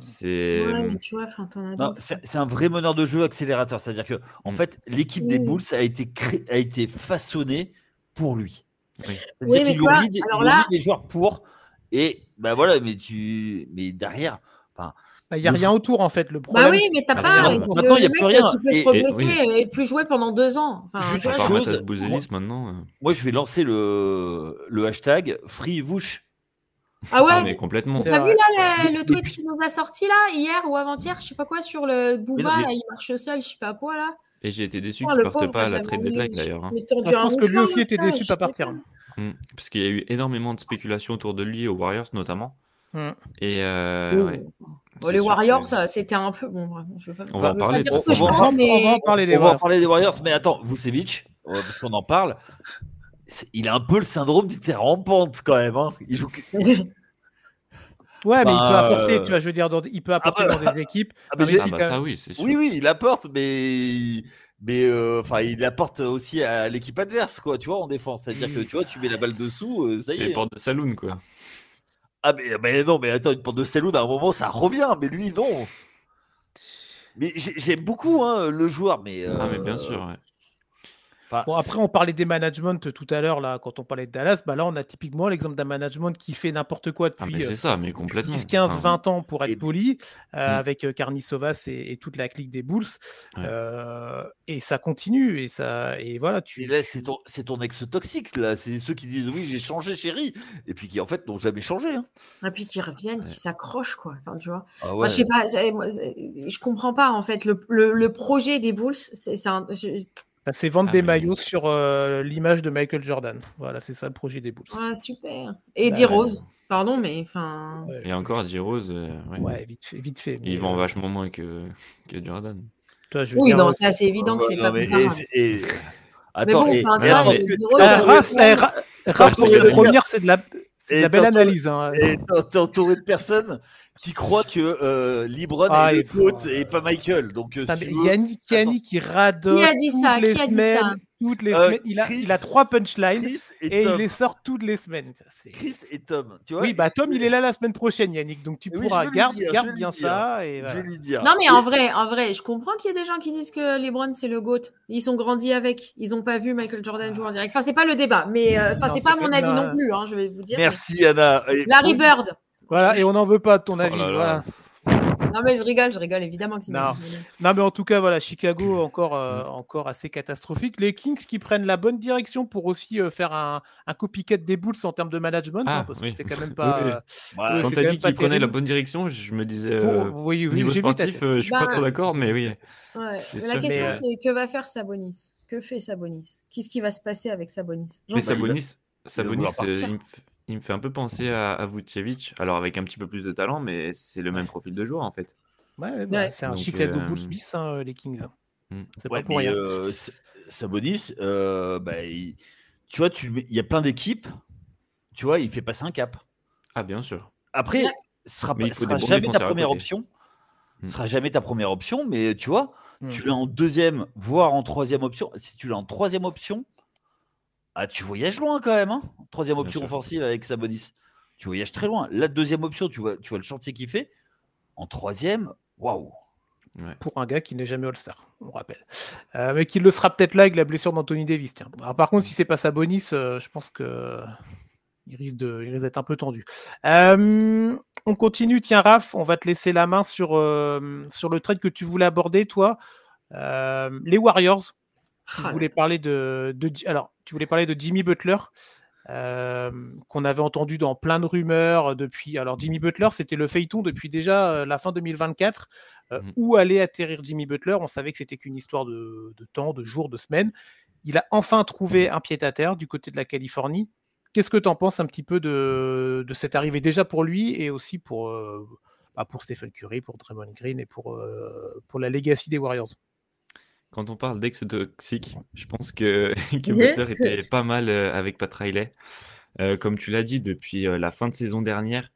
C'est. Ouais, mais tu vois, enfin, t'en as Non, d'autres. c'est un vrai meneur de jeu accélérateur. C'est-à-dire que, en Mm. fait, l'équipe des Oui. Bulls a été façonnée pour lui. Oui. C'est-à-dire Oui, mais qu'ils tu lui ont vois, mis alors ils lui ont là, mis des joueurs pour. Et ben voilà, mais derrière, enfin, Il n'y a le rien fou- autour, en fait. Le bah problème, oui, c'est mais t'as Bah, qu'il y a c'est rien pas ça. autour. Maintenant, il y a le plus mec rien. qui peut se Et reblesser oui. et plus jouer pendant 2 ans. Enfin, Juste tu vois, À une part genre, chose, Matas Bouzelis maintenant. moi, je vais lancer le hashtag FreeVouch. ah ouais, Ah, mais complètement. C'est t'as vu vrai. là le Mais tweet puis- qu'il nous a sorti là, hier ou avant-hier, je sais pas quoi, sur le mais non, Booba, mais- là, il marche seul, je sais pas quoi là. Et j'ai été déçu Oh, qu'il le parte pauvre, pas à la j'avais trade envie, deadline d'ailleurs. je Hein. lui ai tendu Je un pense que lui mouchoir, aussi était frère, déçu de je pas sais partir. Parce qu'il y a eu énormément de spéculations autour de lui, aux Warriors notamment. Mm. Et Oui, ouais, bon, c'est les sûr Warriors, que- c'était un peu bon. Vraiment, je veux pas, On va en je veux pas parler, de dire toute ce que je façon. pense, On va mais en parler des On va en Warriors. parler des Warriors, mais attends, Vucevic, parce qu'on en parle, il a un peu le syndrome du terrain en pente quand même. Hein. Il joue. Ouais, mais il peut Enfin, apporter, tu vois, je veux dire, il peut apporter bah, dans des équipes. mais Non, mais j'ai- Ah si, bah quand ça même. oui, c'est sûr. oui, il apporte, mais enfin, il apporte aussi à l'équipe adverse, quoi. Tu vois, en défense, c'est-à-dire que tu vois, tu mets la balle dessous, ça C'est y les est. portes de saloon quoi. Ah mais non, mais attends, une porte de saloon, à un moment, ça revient, mais lui, non. Mais j'aime beaucoup hein, le joueur, mais. Ah mais bien sûr, ouais. Bon, après, on parlait des managements tout à l'heure, là, quand on parlait de Dallas. Bah là, on a typiquement l'exemple d'un management qui fait n'importe quoi Ah mais depuis c'est ça, mais complètement. 10, 15, Enfin, 20 ans, pour Et- être poli, Mm. avec Karnisovas et toute la clique des Bulls. Ouais. Et ça continue. Et voilà, Et là, c'est ton ex toxique, là. C'est ceux qui disent oui, j'ai changé, chérie. Et puis qui, en fait, n'ont jamais changé. Hein. et puis qui reviennent, Ouais. qui s'accrochent quoi. Enfin, tu vois. Ah Moi, ouais. je sais pas, je comprends pas en fait le projet des Bulls. bah, c'est vendre Ah, des mais- maillots sur l'image de Michael Jordan. Voilà, c'est ça le projet des Bulls. Ah, super. Et Bah, D-Rose, pardon, mais enfin. Ouais, Et encore D-Rose, ouais. ouais, vite fait. Mais, Il vend vachement moins que Jordan. toi, je veux Oui, dire, non, ça c'est évident que c'est Non, pas mais- comparable. et- Mais Attends, bon, et- enfin, tu et vois, attends, D-Rose, Raph, Raph, pour T'es cette entouré de première, c'est de la et belle t'es analyse. Hein. t'es entouré de personnes qui croient que LeBron Ah, est le et- GOAT et pas Michael. Donc, Putain, si mais tu veux- Yannick qui radote Qui a dit toutes ça les Qui a dit semaines. ça Toutes les Euh, semaines. Il Chris- a 3 punchlines Chris et Tom. il les sort toutes les semaines. C'est- Chris et Tom. Tu vois, Oui, bah Tom, il est là la semaine prochaine, Yannick. Donc tu Oui, pourras je vais lui dire, je garde vais lui bien dire. ça. Et Je voilà. vais lui dire. Non, mais en vrai, je comprends qu'il y ait des gens qui disent que LeBron c'est le GOAT. Ils sont grandis avec. Ils n'ont pas vu Michael Jordan jouer en direct. Enfin, c'est pas le débat, mais enfin, Non, c'est c'est pas pas- mon avis non. non plus. Hein, je vais vous dire. Merci, Anna. Et Larry pour- Bird. Voilà, et on n'en veut pas de ton Oh avis. là là. Voilà. Non, mais je rigole, évidemment que c'est Non. Sabonis. Non, mais en tout cas, voilà, Chicago encore assez catastrophique. Les Kings qui prennent la bonne direction pour aussi faire un copycat des Bulls en termes de management, Ah, parce oui. que c'est quand même Oui, pas, oui. Ouais, Quand c'est tu as quand dit même pas qu'il prenait la terrible. bonne direction, je me disais, Oui, niveau j'ai vu ta sportif, tête. je suis pas Ben, trop d'accord, J'ai mais vu oui, ta tête. Ouais. c'est Mais la sûr. question, Mais c'est que va faire Sabonis? Que fait Sabonis? Qu'est-ce qui va se passer avec Sabonis? J'en Mais sais rien. il va vouloir partir. Il me fait un peu penser à Vucevic, alors avec un petit peu plus de talent, mais c'est le même ouais, profil de joueur en fait. ouais, Ouais. c'est un Donc, Chicago Bulls bis, les Kings. hmm. C'est Ouais, pas pour mais rien. Sabonis, tu vois, il y a plein d'équipes, tu vois, il fait passer un cap. Ah, bien sûr. Après, Ouais. Mais il faut des sera bons jamais ta défenseurs à première côté. option. Hmm. Sera jamais ta première option, mais tu vois, Hmm. tu l'as en deuxième, voire en troisième option. Si tu l'as en troisième option, tu voyages loin quand même. Hein. Troisième Bien option sûr. offensive avec Sabonis. Tu voyages très loin. La deuxième option, tu vois le chantier qu'il fait. En troisième, waouh. Ouais. Pour un gars qui n'est jamais All-Star, on rappelle. Mais qui le sera peut-être là avec la blessure d'Anthony Davis. Tiens. Alors, par contre, si c'est pas Sabonis, je pense que il risque d'être un peu tendu. On continue, tiens Raph, on va te laisser la main sur le trade que tu voulais aborder, toi. Les Warriors. Tu voulais parler tu voulais parler de Jimmy Butler. Qu'on avait entendu dans plein de rumeurs depuis. Alors Jimmy Butler, c'était le feuilleton depuis déjà la fin 2024. Où allait atterrir Jimmy Butler? On savait que c'était qu'une histoire de temps, de jours, de semaines. Il a enfin trouvé un pied-à-terre du côté de la Californie. Qu'est-ce que tu en penses un petit peu de cette arrivée déjà pour lui et aussi pour Stephen Curry, pour Draymond Green et pour la legacy des Warriors? Quand on parle d'ex-toxique, je pense que Butler était pas mal avec Pat Riley. Comme tu l'as dit, depuis la fin de saison dernière,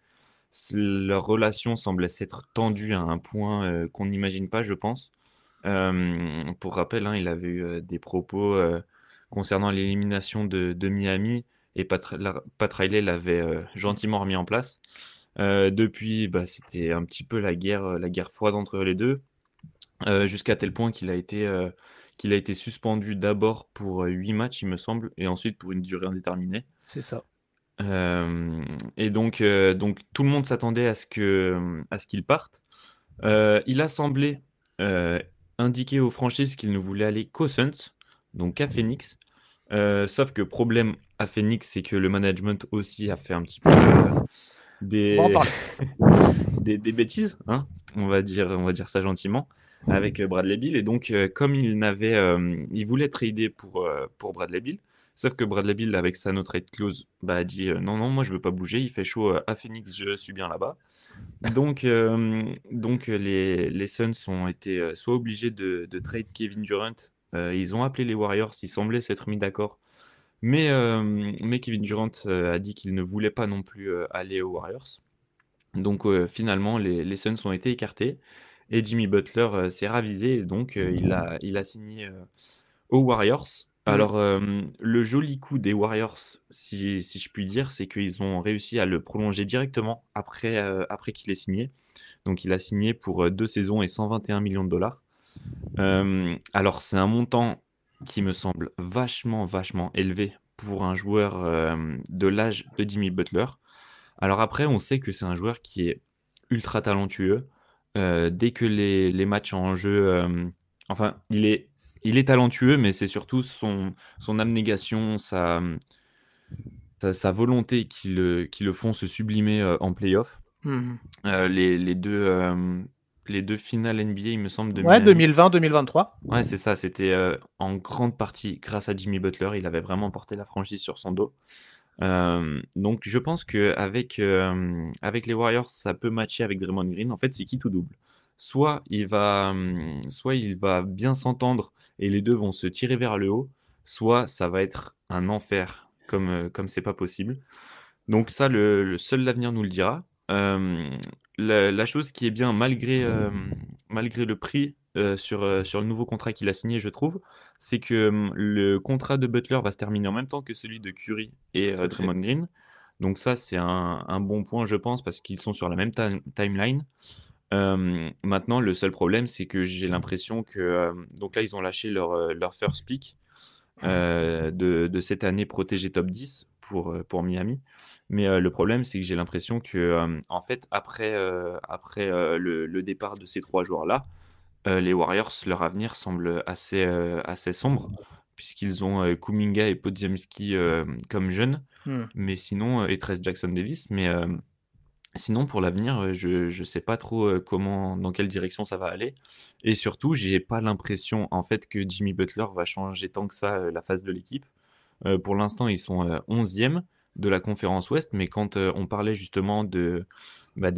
leur relation semblait s'être tendue à un point qu'on n'imagine pas, je pense. Pour rappel, hein, il avait eu des propos concernant l'élimination de Miami et Pat Riley l'avait gentiment remis en place. Depuis, c'était un petit peu la guerre froide entre les deux, jusqu'à tel point qu'il a été suspendu d'abord pour 8 matchs, il me semble, et ensuite pour une durée indéterminée. C'est ça. Et donc tout le monde s'attendait à ce qu'il parte. Il a semblé indiquer aux franchises qu'il ne voulait aller qu'aux Suns, donc à Phoenix. Sauf que problème à Phoenix, c'est que le management aussi a fait un petit peu On va en parler. des bêtises, hein, on va dire ça gentiment, avec Bradley Beal. Et donc, comme il voulait trader pour Bradley Beal, sauf que Bradley Beal, avec sa no trade clause, a dit non, moi je veux pas bouger, il fait chaud à Phoenix, je suis bien là-bas. Donc les Suns ont été soit obligés de trade Kevin Durant. Ils ont appelé les Warriors, ils semblaient s'être mis d'accord. Mais Kevin Durant a dit qu'il ne voulait pas non plus aller aux Warriors. Donc finalement, les Suns ont été écartés et Jimmy Butler s'est ravisé. Et donc il a signé aux Warriors. Alors le joli coup des Warriors, si je puis dire, c'est qu'ils ont réussi à le prolonger directement après qu'il ait signé. Donc il a signé pour 2 saisons et 121 millions de dollars. Alors c'est un montant qui me semble vachement élevé pour un joueur de l'âge de Jimmy Butler. Alors après, on sait que c'est un joueur qui est ultra talentueux. Dès que les matchs en jeu... enfin, il est talentueux, mais c'est surtout son abnégation, sa volonté qui le font se sublimer en play-off. Les deux finales NBA, il me semble, de Miami. 2020-2023. Ouais, c'est ça. C'était en grande partie grâce à Jimmy Butler. Il avait vraiment porté la franchise sur son dos. Donc, je pense qu'avec les Warriors, ça peut matcher avec Draymond Green. En fait, c'est qui tout double. Soit il va bien s'entendre et les deux vont se tirer vers le haut, soit ça va être un enfer comme c'est pas possible. Donc ça, seul l'avenir nous le dira. La chose qui est bien malgré le prix sur le nouveau contrat qu'il a signé, je trouve, c'est que le contrat de Butler va se terminer en même temps que celui de Curry et Draymond Green. Donc ça, c'est un bon point, je pense, parce qu'ils sont sur la même timeline. Maintenant, le seul problème, c'est que j'ai l'impression que... donc là, ils ont lâché leur first pick de cette année protégé top 10 pour Miami. Mais le problème, c'est que j'ai l'impression que, en fait, après le départ de ces 3 joueurs-là, les Warriors, leur avenir semble assez sombre, puisqu'ils ont Kuminga et Podziemski comme jeunes, mais sinon, et Trez Jackson-Davis. Mais sinon, pour l'avenir, je sais pas trop dans quelle direction ça va aller. Et surtout, j'ai pas l'impression en fait que Jimmy Butler va changer tant que ça la face de l'équipe. Pour l'instant, ils sont 11e de la conférence Ouest, mais quand on parlait justement des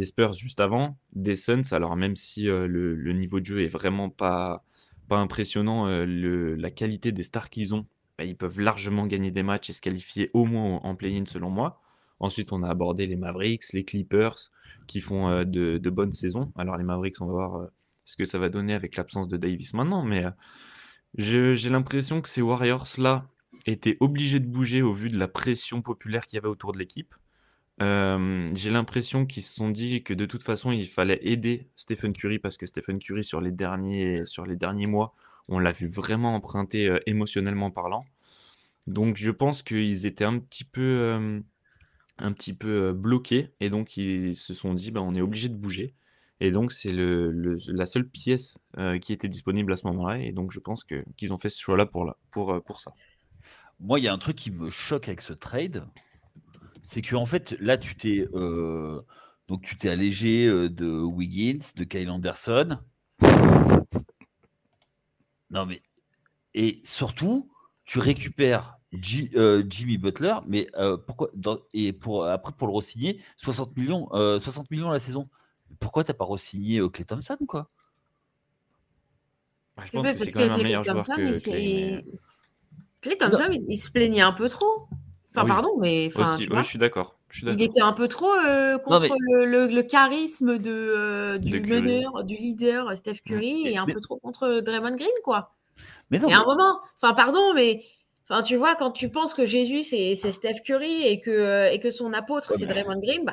Spurs juste avant, des Suns, alors même si le niveau de jeu est vraiment pas impressionnant, la qualité des stars qu'ils ont, ils peuvent largement gagner des matchs et se qualifier au moins en play-in selon moi. Ensuite, on a abordé les Mavericks, les Clippers, qui font de bonnes saisons. Alors les Mavericks, on va voir ce que ça va donner avec l'absence de Davis maintenant, mais j'ai l'impression que ces Warriors-là étaient obligés de bouger au vu de la pression populaire qu'il y avait autour de l'équipe. J'ai l'impression qu'ils se sont dit que de toute façon, il fallait aider Stephen Curry parce que Stephen Curry, sur les derniers mois, on l'a vu vraiment emprunter émotionnellement parlant. Donc, je pense qu'ils étaient un petit peu bloqués et donc ils se sont dit on est obligé de bouger. Et donc, c'est la seule pièce qui était disponible à ce moment-là. Et donc, je pense qu'ils ont fait ce choix-là pour ça. Moi, il y a un truc qui me choque avec ce trade. C'est que en fait, là, tu t'es allégé de Wiggins, de Kyle Anderson. Non, mais et surtout, tu récupères Jimmy Butler, mais pourquoi pour le re-signer 60 millions la saison. Pourquoi t'as pas re-signé Klay Thompson, quoi? Je pense que c'est quand même un meilleur joueur que Klay. Klay Thompson, il se plaignait un peu trop. Enfin, pardon, mais aussi, je suis d'accord. Il était un peu trop contre le charisme du meneur, du leader Steph Curry, et un peu trop contre Draymond Green, quoi. Mais non, un moment, pardon, mais tu vois, quand tu penses que Jésus c'est Steph Curry et que son apôtre c'est Draymond Green,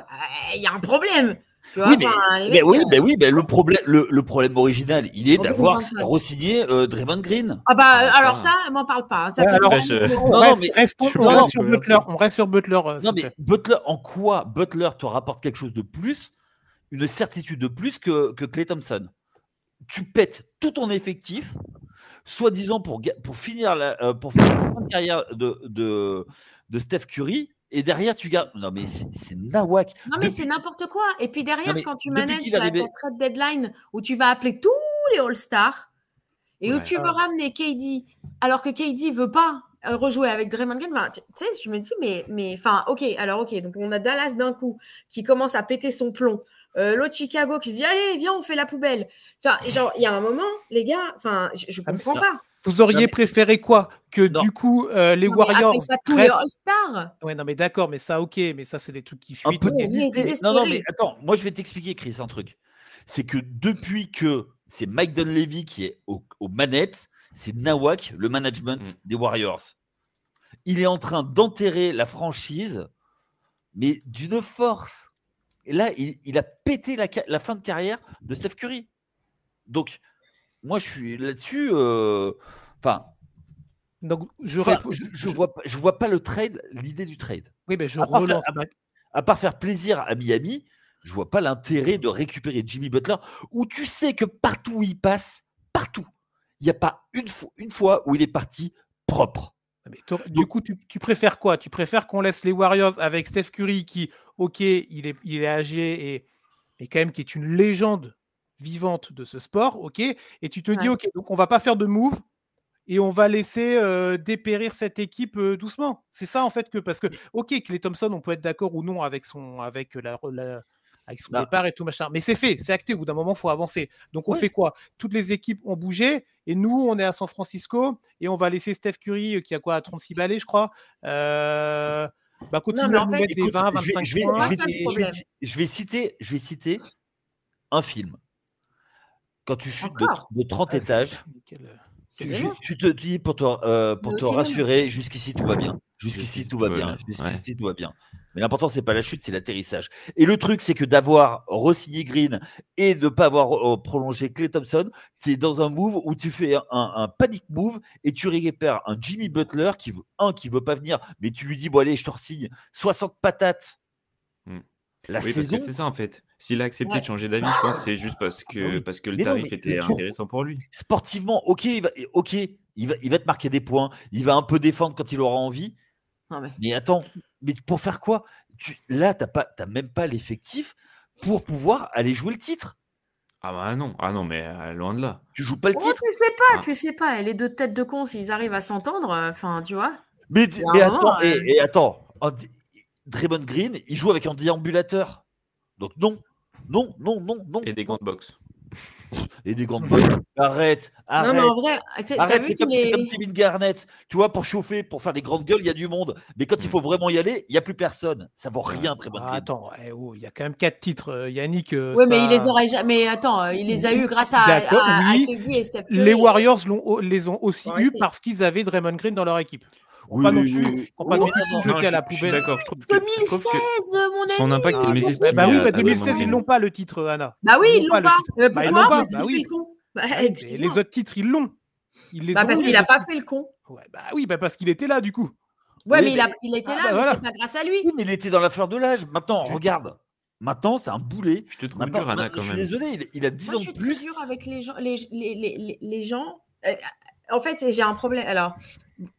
il y a un problème. Tu vois, le problème original, il est d'avoir re-signé Draymond Green. Alors ça, m'en parle pas. On reste sur Butler. Non, mais Butler, en quoi Butler te rapporte quelque chose de plus, une certitude de plus que Klay Thompson? Tu pètes tout ton effectif, soi-disant pour finir la carrière de Steph Curry. Et derrière, tu gardes. Non, mais c'est nawak. Non, mais c'est n'importe quoi. Et puis derrière, quand tu manages la trade deadline où tu vas appeler tous les All-Stars et où tu veux ramener KD, alors que KD ne veut pas rejouer avec Draymond Green, tu sais, je me dis, ok. Donc, on a Dallas d'un coup qui commence à péter son plomb. L'autre Chicago qui se dit, allez, viens, on fait la poubelle. Genre, il y a un moment, les gars, je ne comprends pas. Vous auriez préféré quoi? Que du coup, les Warriors restent... Ouais, non, mais d'accord, mais ça, ok, mais ça, c'est des trucs qui fuitent. Non, mais attends, moi, je vais t'expliquer, Chris, un truc. C'est que depuis que c'est Mike Dunleavy qui est aux manettes, c'est nawak, le management des Warriors. Il est en train d'enterrer la franchise, mais d'une force. Et là, il a pété la fin de carrière de Steph Curry. Donc, moi, je suis là-dessus. Donc, je vois pas le trade, l'idée du trade. Oui, mais relance. À part faire plaisir à Miami, je vois pas l'intérêt de récupérer Jimmy Butler, où tu sais que partout où il passe, il n'y a pas une fois où il est parti propre. Mais du coup, tu préfères quoi? Tu préfères qu'on laisse les Warriors avec Steph Curry qui, ok, il est âgé et quand même qui est une légende vivante de ce sport, ok, et tu te dis, ok, donc on va pas faire de move et on va laisser dépérir cette équipe doucement. C'est ça en fait parce que, ok, Klay Thompson, on peut être d'accord ou non avec son départ et tout machin, mais c'est fait, c'est acté. Au bout d'un moment, il faut avancer. Donc on fait quoi? Toutes les équipes ont bougé et nous, on est à San Francisco et on va laisser Steph Curry qui a quoi, 36 balais, je crois. Continuer à nous mettre des 20, 25 points. Je vais citer un film. Quand tu chutes de 30 étages, tu te dis pour te rassurer, jusqu'ici tout va bien. Jusqu'ici tout va bien. Mais l'important, c'est pas la chute, c'est l'atterrissage. Et le truc, c'est que d'avoir re-signé Green et de ne pas avoir prolongé Klay Thompson, c'est dans un move où tu fais un panic move et tu récupères un Jimmy Butler qui veut pas venir, mais tu lui dis, bon allez, je te re-signe 60 patates. La Oui, parce saison. que c'est ça en fait. S'il a accepté de changer d'avis, je pense que c'est juste parce que le Mais non, tarif mais était intéressant pour lui. Sportivement, il va te marquer des points, il va un peu défendre quand il aura envie. Mais attends, mais pour faire quoi? Là, t'as même pas l'effectif pour pouvoir aller jouer le titre. Ah non, mais loin de là. Tu joues pas le titre. Tu sais pas. Les deux têtes de con, s'ils arrivent à s'entendre, enfin, tu vois. Mais attends, Draymond Green, il joue avec un déambulateur. Donc non. Et des gants de boxe. Et des gants de boxe. Arrête. Non, mais en vrai, c'est comme Kevin Garnett. Tu vois, pour chauffer, pour faire des grandes gueules, il y a du monde. Mais quand il faut vraiment y aller, il n'y a plus personne. Ça vaut rien, Draymond Green. Attends, il y a quand même 4 titres, Yannick. Oui, mais il les aurait jamais. Mais attends, il les a eu grâce à KD et Steph Curry. Les Warriors les ont aussi eu parce qu'ils avaient Draymond Green dans leur équipe. Oui, pas non plus jeter à la je suis poubelle. d'accord. Je trouve que 2016, mon ami. son impact est mésestimé. Bah oui, à 2016, ils Draymond l'ont pas le titre, Anna. Bah oui, ils l'ont pas. Bah, ils l'ont Pourquoi? pas. Parce Bah qu'il oui. fait le con. Bah, Et les autres titres, ils l'ont. Ils les ont parce eu, qu'il les a pas autres fait le con. Ouais, bah oui, parce qu'il était là, du coup. Ouais, Oui, mais il était là, mais voilà. c'est pas grâce à lui. Oui, mais il était dans la fleur de l'âge. Maintenant, regarde. Maintenant, c'est un boulet. Je te trouve dur, Anna, quand même. Je suis désolé, il a 10 ans de plus. Je suis dur avec les gens. Les gens. En fait, j'ai un problème. Alors,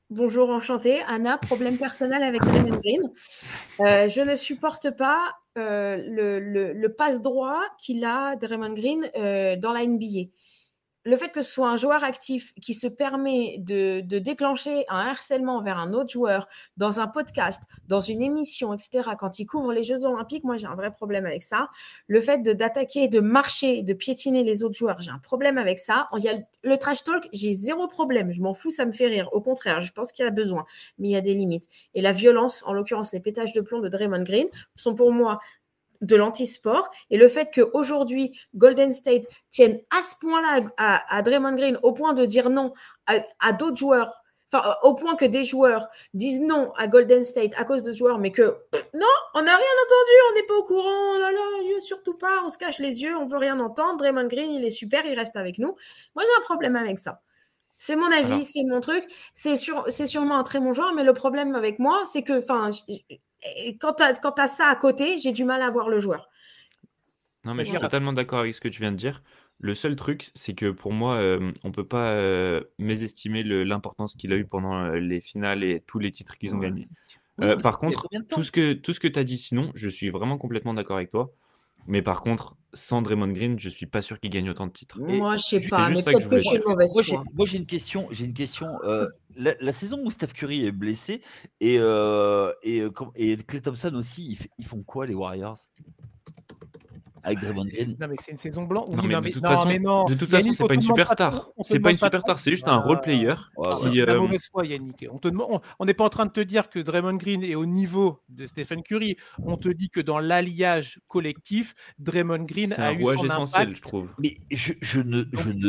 bonjour, enchantée. Anna, problème personnel avec Draymond Green. Je ne supporte pas le passe-droit qu'il a, Draymond Green, dans la NBA. Le fait que ce soit un joueur actif qui se permet de déclencher un harcèlement vers un autre joueur dans un podcast, dans une émission, etc., quand il couvre les Jeux Olympiques, moi j'ai un vrai problème avec ça. Le fait d'attaquer, de marcher, de piétiner les autres joueurs, j'ai un problème avec ça. Il y a le trash talk, j'ai zéro problème. Je m'en fous, ça me fait rire. Au contraire, je pense qu'il y a besoin, mais il y a des limites. Et la violence, en l'occurrence les pétages de plomb de Draymond Green, sont pour moi de l'anti-sport, et le fait qu'aujourd'hui Golden State tienne à ce point-là à Draymond Green, au point de dire non à d'autres joueurs, enfin au point que des joueurs disent non à Golden State à cause de joueurs, mais que non, on n'a rien entendu, on n'est pas au courant, oh là là, surtout pas, on se cache les yeux, on veut rien entendre, Draymond Green il est super, il reste avec nous. Moi j'ai un problème avec ça. C'est mon avis, c'est mon truc, c'est sûrement un très bon joueur, mais le problème avec moi, c'est que quand tu as ça à côté, j'ai du mal à voir le joueur. Non, mais je suis totalement d'accord avec ce que tu viens de dire. Le seul truc, c'est que pour moi, on ne peut pas mésestimer l'importance qu'il a eu pendant les finales et tous les titres qu'ils ont gagnés. Par contre, tout ce que tu as dit sinon, je suis vraiment complètement d'accord avec toi. Mais par contre, sans Draymond Green, je suis pas sûr qu'il gagne autant de titres. Moi, je sais pas, mais ça que je peut-être que je suis une mauvaise foi. Moi, j'ai une question. La saison où Steph Curry est blessé et Klay Thompson aussi, ils font quoi les Warriors avec Draymond Green? Non, mais c'est une saison blanche. Non, mais de toute façon, c'est pas une superstar. C'est pas une superstar, c'est juste un role player. C'est la mauvaise foi, Yannick. On n'est pas en train de te dire que Draymond Green est au niveau de Stephen Curry. On te dit que dans l'alliage collectif, Draymond Green a eu son essentiel, je trouve. Mais je ne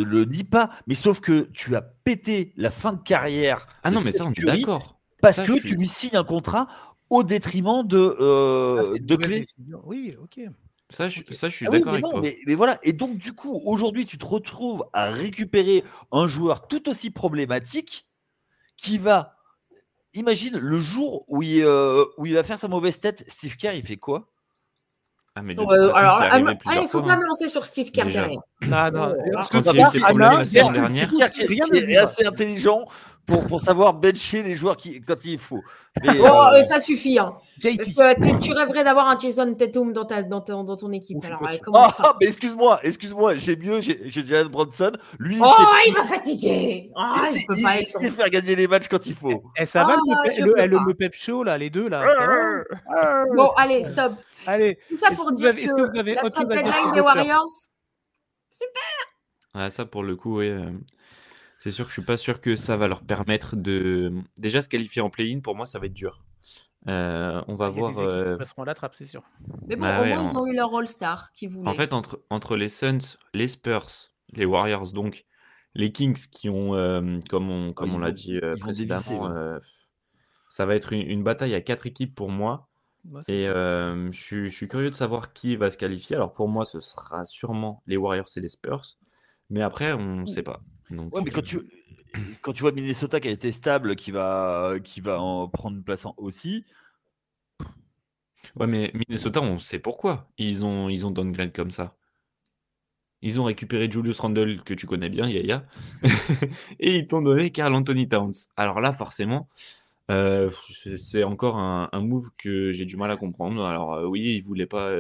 le dis pas. Mais sauf que tu as pété la fin de carrière. Ah non, mais ça, on est d'accord. Parce que tu lui signes un contrat au détriment de Klay. Oui, ok. Ça, je suis d'accord avec toi. Mais voilà. Et donc, du coup, aujourd'hui, tu te retrouves à récupérer un joueur tout aussi problématique qui va. Imagine le jour où il va faire sa mauvaise tête. Steve Kerr, il fait quoi? Ah, mais de toute façon, il ne faut pas me lancer sur Steve Kerr derrière. Non. Quand il y a eu ses problèmes la semaine dernière, qui est assez intelligent pour savoir bencher les joueurs quand il faut. Mais, ça suffit. Hein. Parce que tu rêverais d'avoir un Jason Tatum dans ton équipe. Mais excuse-moi, j'ai mieux, j'ai Jalen Brunson. Lui, il va fatiguer. Il sait faire gagner les matchs quand il faut. Ça va le pep show, là, les deux, là. Bon, allez, stop. Allez. Tout ça pour dire que la trade deadline des Warriors, super. Ça, pour le coup, oui. C'est sûr que je suis pas sûr que ça va leur permettre de déjà se qualifier en play-in. Pour moi, ça va être dur. On va voir. Il y a des équipes qui passeront à la trappe, c'est sûr. Mais bon, au moins, ils ont eu leur All-Star qu'ils voulaient. En fait, entre les Suns, les Spurs, les Warriors, donc les Kings qui ont, comme on l'a dit précédemment, ça va être une bataille à 4 équipes pour moi. Ouais, c'est Et ça. je suis curieux de savoir qui va se qualifier. Alors pour moi, ce sera sûrement les Warriors et les Spurs. Mais après, on ne sait pas. Donc, Ouais, mais quand tu vois Minnesota qui a été stable, qui va en prendre une place aussi. ouais, mais Minnesota, on sait pourquoi. Ils ont downgrade comme ça. Ils ont récupéré Julius Randle, que tu connais bien, Yaya, et ils t'ont donné Karl Anthony Towns. Alors là, forcément, c'est encore un move que j'ai du mal à comprendre. Alors oui, ils voulaient pas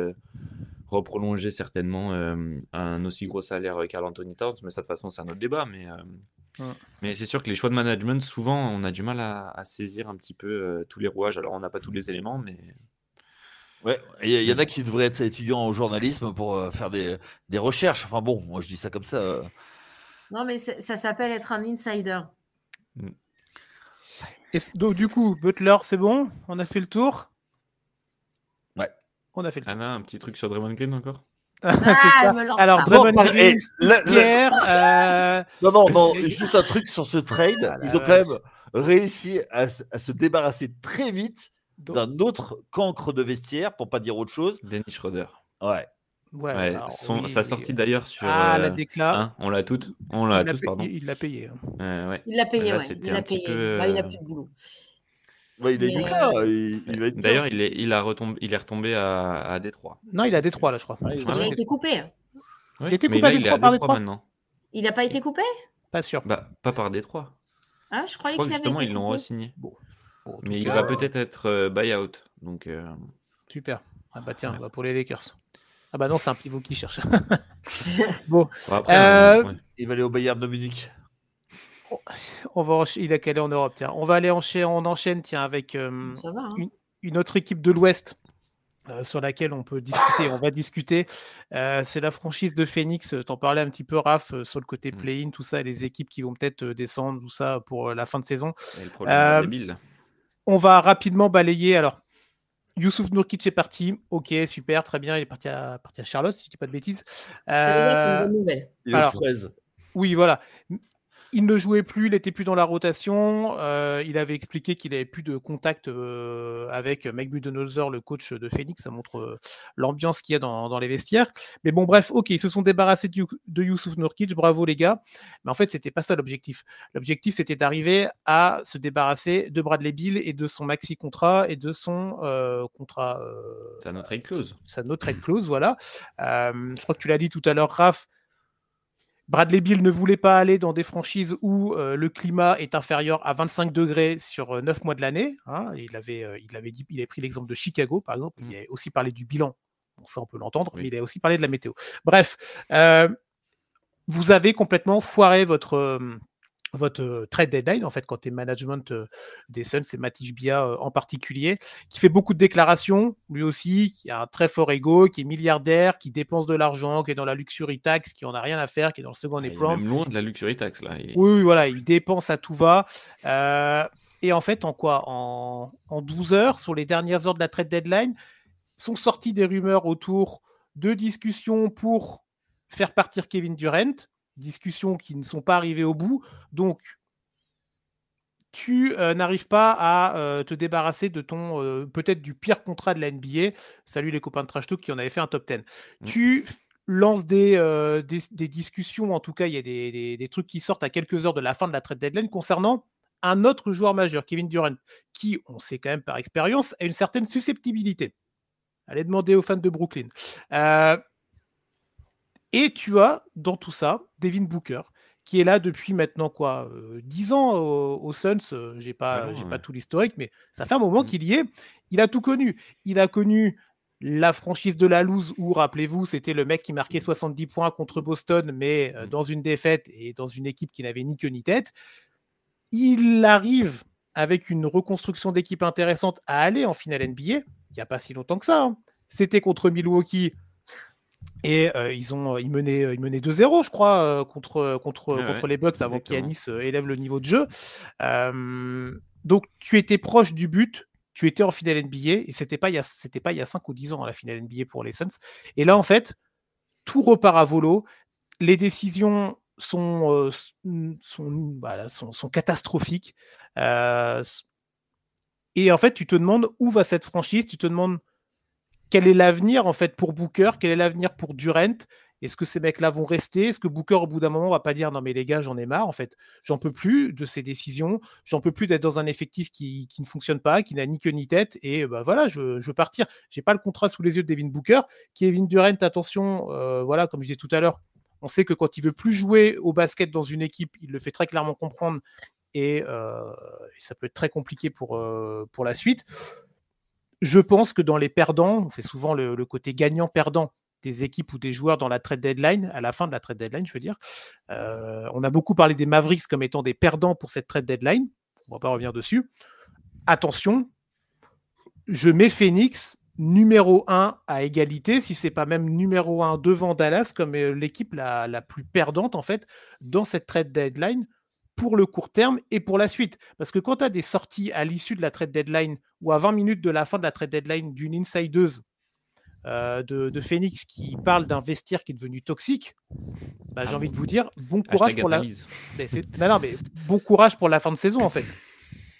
reprolonger certainement un aussi gros salaire Karl Anthony Towns, mais ça, de toute façon, c'est un autre débat. Mais c'est sûr que les choix de management, souvent, on a du mal à saisir un petit peu tous les rouages. Alors, on n'a pas tous les éléments, mais Ouais, il y en a qui devraient être étudiants en journalisme pour faire des recherches. Enfin bon, moi je dis ça comme ça. Non, mais ça s'appelle être un insider. Et donc, du coup, Butler, c'est bon? On a fait le tour? Ouais. On a fait le tour. Anna, un petit truc sur Draymond Green encore? C'est ça. me lance Alors, pas. Draymond Bon, Green, Steve Kerr, Non, juste un truc sur ce trade. Ah, la Ils ont quand vache. même réussi à se débarrasser très vite donc, d'un autre cancre de vestiaire, pour pas dire autre chose. Dennis Schroeder. Ouais. ouais, Ouais, alors, sa sortie d'ailleurs sur. la déclat. On l'a toutes. On l'a tous, pardon. Il l'a payé. Ouais. Il l'a payé, Là, ouais. c'était Il un l'a petit payé. peu. Bah, il a plus de boulot. Ouais, il est Mais, là. Il va être bien. D'ailleurs, il est retombé à Détroit. Non, il a Détroit, là, je crois. Ouais, Je crois il que a c'est été coupé. Ouais, Il était mais coupé à là, il est Détroit à par Détroit Détroit? maintenant. Il n'a pas été coupé? Pas sûr. Bah, pas par Détroit. Ah, je Je croyais crois que qu'il avait justement, été ils l'ont coupé. re-signé. Bon, en tout Mais il cas, va peut-être être buy-out. Donc, super. Ah bah tiens, Ouais. bah pour les Lakers. Ah bah non, c'est un pivot qui cherche. Bon, après, ouais. Il va aller au Bayern de Munich. on va il a quel est en Europe, tiens. On va aller on enchaîne, tiens, avec Ça va, hein. une autre équipe de l'Ouest sur laquelle on peut discuter. On va discuter. C'est la franchise de Phoenix. T'en parlais un petit peu, Raph, sur le côté play-in, tout ça, et les équipes qui vont peut-être descendre, tout ça, pour la fin de saison. Et le problème Bradley Beal. On va rapidement balayer. Alors, Youssouf Nurkic est parti. Ok, super, très bien. Il est parti à Charlotte, si je dis pas de bêtises. Déjà, c'est une bonne nouvelle. Il est aux fraises. Oui, voilà. Il ne jouait plus, il n'était plus dans la rotation. Il avait expliqué qu'il n'avait plus de contact avec Mike Budenholzer, le coach de Phoenix. Ça montre l'ambiance qu'il y a dans les vestiaires. Mais bon, bref, ok, ils se sont débarrassés de Youssouf Nurkic. Bravo les gars. Mais en fait, c'était pas ça l'objectif. L'objectif, c'était d'arriver à se débarrasser de Bradley Beal et de son maxi contrat et de son contrat. Sa no trade clause. Sa no trade clause, voilà. Je crois que tu l'as dit tout à l'heure, Raph. Bradley Beal ne voulait pas aller dans des franchises où le climat est inférieur à 25 degrés sur 9 mois de l'année. Hein. Il avait pris l'exemple de Chicago, par exemple. Il a aussi parlé du bilan. Bon, ça, on peut l'entendre, mais il a aussi parlé de la météo. Bref, vous avez complètement foiré votre trade deadline, en fait, quand tu es management des Suns, c'est Matisse Bia en particulier, qui fait beaucoup de déclarations, lui aussi, qui a un très fort ego, qui est milliardaire, qui dépense de l'argent, qui est dans la luxury tax, qui en a rien à faire, qui est dans le second Il est même loin de la luxury tax, là. Oui, voilà, il dépense à tout va. Et en fait, en 12 heures, sur les dernières heures de la trade deadline, sont sorties des rumeurs autour de discussions pour faire partir Kevin Durant, discussions qui ne sont pas arrivées au bout. Donc, tu n'arrives pas à te débarrasser de ton peut-être du pire contrat de la NBA. Salut les copains de Trash Talk qui en avaient fait un top 10. Tu lances des discussions, en tout cas, il y a des trucs qui sortent à quelques heures de la fin de la trade deadline concernant un autre joueur majeur, Kevin Durant, qui, on sait quand même par expérience, a une certaine susceptibilité. Allez demander aux fans de Brooklyn. Et tu as, dans tout ça, Devin Booker, qui est là depuis maintenant 10 ans aux Suns. J'ai pas tout l'historique, mais ça fait un moment qu'il y est. Il a tout connu. Il a connu la franchise de la loose où, rappelez-vous, c'était le mec qui marquait 70 points contre Boston, mais dans une défaite et dans une équipe qui n'avait ni queue ni tête. Il arrive avec une reconstruction d'équipe intéressante à aller en finale NBA. Il n'y a pas si longtemps que ça. Hein. C'était contre Milwaukee. Et ils menaient 2-0, je crois, contre les Bucks avant qu'Yanis élève le niveau de jeu. Donc, tu étais proche du but, tu étais en finale NBA, et c'était pas il y a 5 ou 10 ans, la finale NBA pour les Suns. Et là, en fait, tout repart à volo. Les décisions sont catastrophiques. Et en fait, tu te demandes où va cette franchise, tu te demandes quel est l'avenir en fait pour Booker, quel est l'avenir pour Durant. Est-ce que ces mecs-là vont rester? Est-ce que Booker, au bout d'un moment, va pas dire non mais les gars, j'en ai marre en fait, j'en peux plus de ces décisions, j'en peux plus d'être dans un effectif qui ne fonctionne pas, qui n'a ni queue ni tête, et voilà, je veux partir. J'ai pas le contrat sous les yeux de Devin Booker. Kevin Durant, attention, voilà, comme je disais tout à l'heure, on sait que quand il veut plus jouer au basket dans une équipe, il le fait très clairement comprendre, et ça peut être très compliqué pour la suite. Je pense que dans les perdants, on fait souvent le côté gagnant-perdant des équipes ou des joueurs dans la trade deadline, à la fin de la trade deadline, je veux dire. On a beaucoup parlé des Mavericks comme étant des perdants pour cette trade deadline. On ne va pas revenir dessus. Attention, je mets Phoenix numéro 1 à égalité, si ce n'est pas même numéro 1 devant Dallas, comme l'équipe la plus perdante, en fait, dans cette trade deadline, pour le court terme et pour la suite. Parce que quand tu as des sorties à l'issue de la trade deadline ou à 20 minutes de la fin de la trade deadline d'une insideuse de Phoenix qui parle d'un vestiaire qui est devenu toxique, j'ai envie de vous dire bon courage pour bon courage pour la fin de saison en fait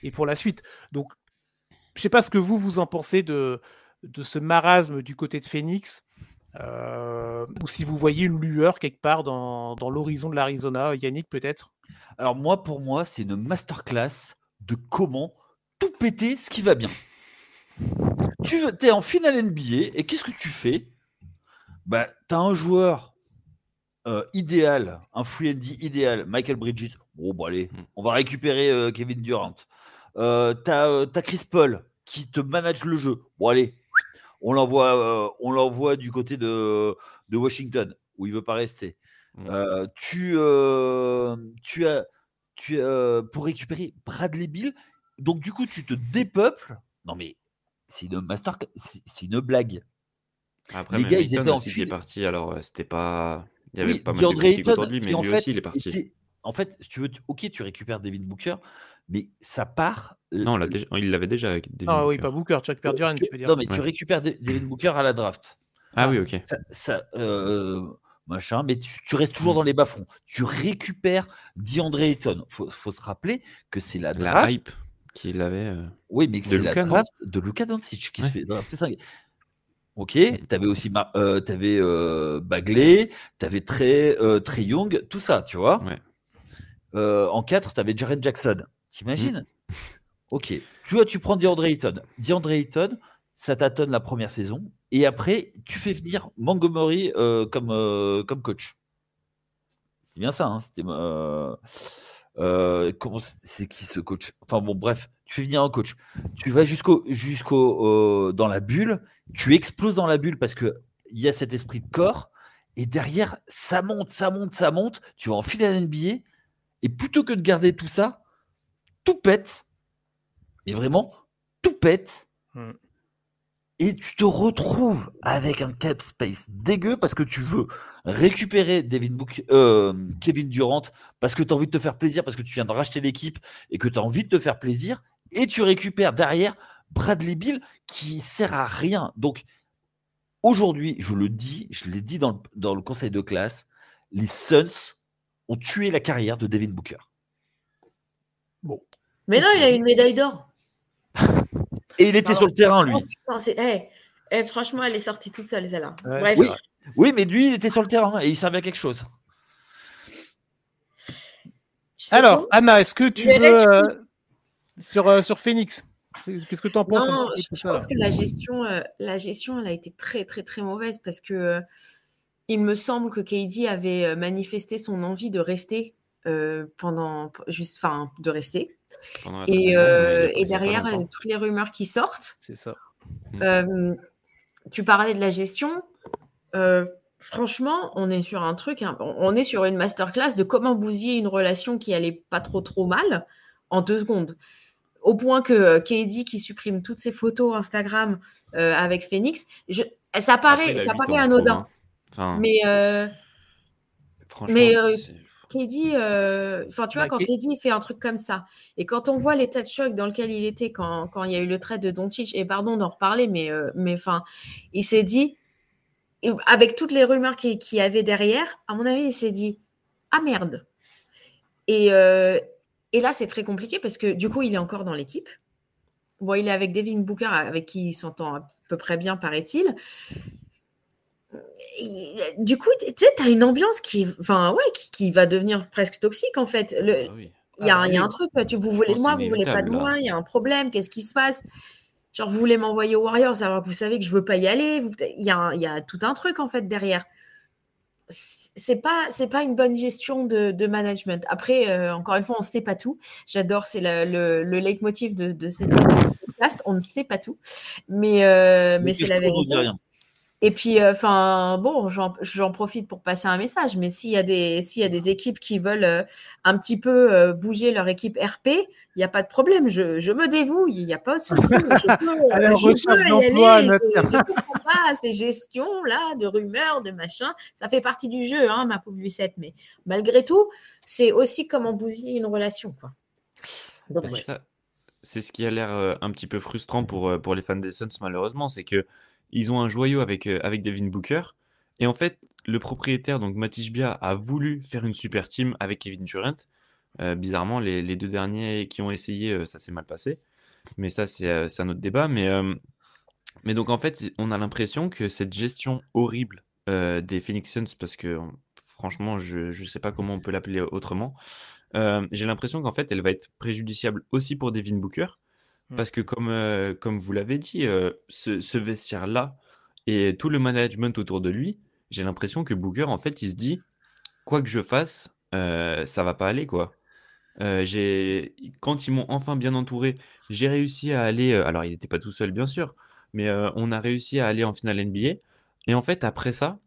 et pour la suite. Donc je sais pas ce que vous en pensez de ce marasme du côté de Phoenix, ou si vous voyez une lueur quelque part dans l'horizon de l'Arizona. Yannick, peut-être? Alors pour moi, c'est une masterclass de comment tout péter ce qui va bien. Tu es en finale NBA et qu'est-ce que tu fais? Tu as un joueur idéal, un free and D idéal, Michael Bridges. Allez, on va récupérer Kevin Durant. T'as Chris Paul qui te manage le jeu. Allez, on l'envoie du côté de Washington où il veut pas rester. Tu as pour récupérer Bradley Beal. Donc du coup, tu te dépeuples. Non mais c'est une master, c'est une blague. Après, les gars, ils étaient en finale. Il est parti, alors c'était pas. Il y avait pas mal de critiques autour de lui, mais lui aussi, il est parti. En fait, si tu veux, ok, tu récupères Devin Booker, mais ça part. Non, il l'avait déjà avec Devin Booker. Ah oui, pas Booker, tu récupères Durant, tu veux dire. Non, mais tu récupères Devin Booker à la draft. Ah oui, ok. Machin, mais tu restes toujours dans les bas-fonds. Tu récupères DeAndre Ayton. Faut se rappeler que c'est la draft. La hype qu'il avait. Oui, mais c'est la draft de Luka Doncic qui se fait drafter ça. Ok, t'avais aussi Bagley, t'avais Trae Young, tout ça, tu vois. Ouais. En 4, t'avais Jaren Jackson. T'imagines? Ok. Tu prends DeAndre Ayton. DeAndre Ayton, ça tâtonne la première saison. Et après, tu fais venir Montgomery comme coach. C'est bien ça. Hein, comment c'est qui ce coach? Enfin bon, bref, tu fais venir un coach. Tu vas jusqu'au dans la bulle. Tu exploses dans la bulle parce que il y a cet esprit de corps. Et derrière, ça monte. Tu vas en finale NBA. Et plutôt que de garder tout ça, tout pète. Mais vraiment, tout pète. Et tu te retrouves avec un cap space dégueu parce que tu veux récupérer Kevin Durant parce que tu as envie de te faire plaisir, parce que tu viens de racheter l'équipe et que tu as envie de te faire plaisir. Et tu récupères derrière Bradley Beal qui sert à rien. Donc, aujourd'hui, je l'ai dit dans le conseil de classe, les Suns ont tué la carrière de Devin Booker. Bon. Mais non, il a une médaille d'or. Et il était sur le terrain, lui. Franchement, elle est sortie toute seule, celle-là. Ouais, oui, mais lui, il était sur le terrain et il servait à quelque chose. Alors, Anna, est-ce que tu veux sur Phoenix? Qu'est-ce que tu en penses? Non, je pense que la gestion, elle a été très, très, très mauvaise parce que il me semble que KD avait manifesté son envie de rester de rester. Et derrière, toutes les rumeurs qui sortent. C'est ça. Tu parlais de la gestion. Franchement, on est sur un truc, on est sur une masterclass de comment bousiller une relation qui allait pas trop mal en 2 secondes. Au point que KD qui supprime toutes ses photos Instagram avec Phoenix, ça paraît anodin. Mais franchement, KD, quand KD fait un truc comme ça, et quand on voit l'état de choc dans lequel il était quand il y a eu le trade de Doncic, et pardon d'en reparler, mais il s'est dit, avec toutes les rumeurs qu'il y avait derrière, à mon avis, il s'est dit, ah merde. Et là, c'est très compliqué parce que du coup, il est encore dans l'équipe. Bon, il est avec Devin Booker, avec qui il s'entend à peu près bien, paraît-il. Du coup, tu sais, tu as une ambiance qui va devenir presque toxique, en fait. Oui. Il y a un truc, vous voulez de moi, vous voulez pas de inévitable, là. moi, il y a un problème, qu'est-ce qui se passe? Genre, vous voulez m'envoyer aux Warriors alors que vous savez que je veux pas y aller. Il y a tout un truc, en fait, derrière. C'est pas une bonne gestion de management. Après, encore une fois, on ne sait pas tout. J'adore, c'est le leitmotiv de cette podcast. On ne sait pas tout, mais c'est la vérité. Et puis, bon, j'en profite pour passer un message, mais s'il y a des équipes qui veulent un petit peu bouger leur équipe RP, il n'y a pas de problème. Je me dévoue, il n'y a pas de souci. Je peux y aller. Je ne comprends pas ces gestions-là de rumeurs, de machin. Ça fait partie du jeu, hein, ma pauvre Lucette. Mais malgré tout, c'est aussi comment bousiller une relation, quoi. Donc, C'est ça. C'est ce qui a l'air un petit peu frustrant pour les fans des Suns, malheureusement, c'est que ils ont un joyau avec Devin Booker. Et en fait, le propriétaire, donc Matisse Bia, a voulu faire une super team avec Kevin Durant. Bizarrement, les deux derniers qui ont essayé, ça s'est mal passé. Mais ça, c'est un autre débat. Mais donc, en fait, on a l'impression que cette gestion horrible des Phoenix Suns, parce que franchement, je ne sais pas comment on peut l'appeler autrement, j'ai l'impression qu'en fait, elle va être préjudiciable aussi pour Devin Booker. Parce que comme vous l'avez dit, ce vestiaire-là et tout le management autour de lui, j'ai l'impression que Booker, en fait, il se dit, quoi que je fasse, ça va pas aller, quoi. Quand ils m'ont enfin bien entouré, j'ai réussi à aller, alors il n'était pas tout seul, bien sûr, mais on a réussi à aller en finale NBA. Et en fait, après ça,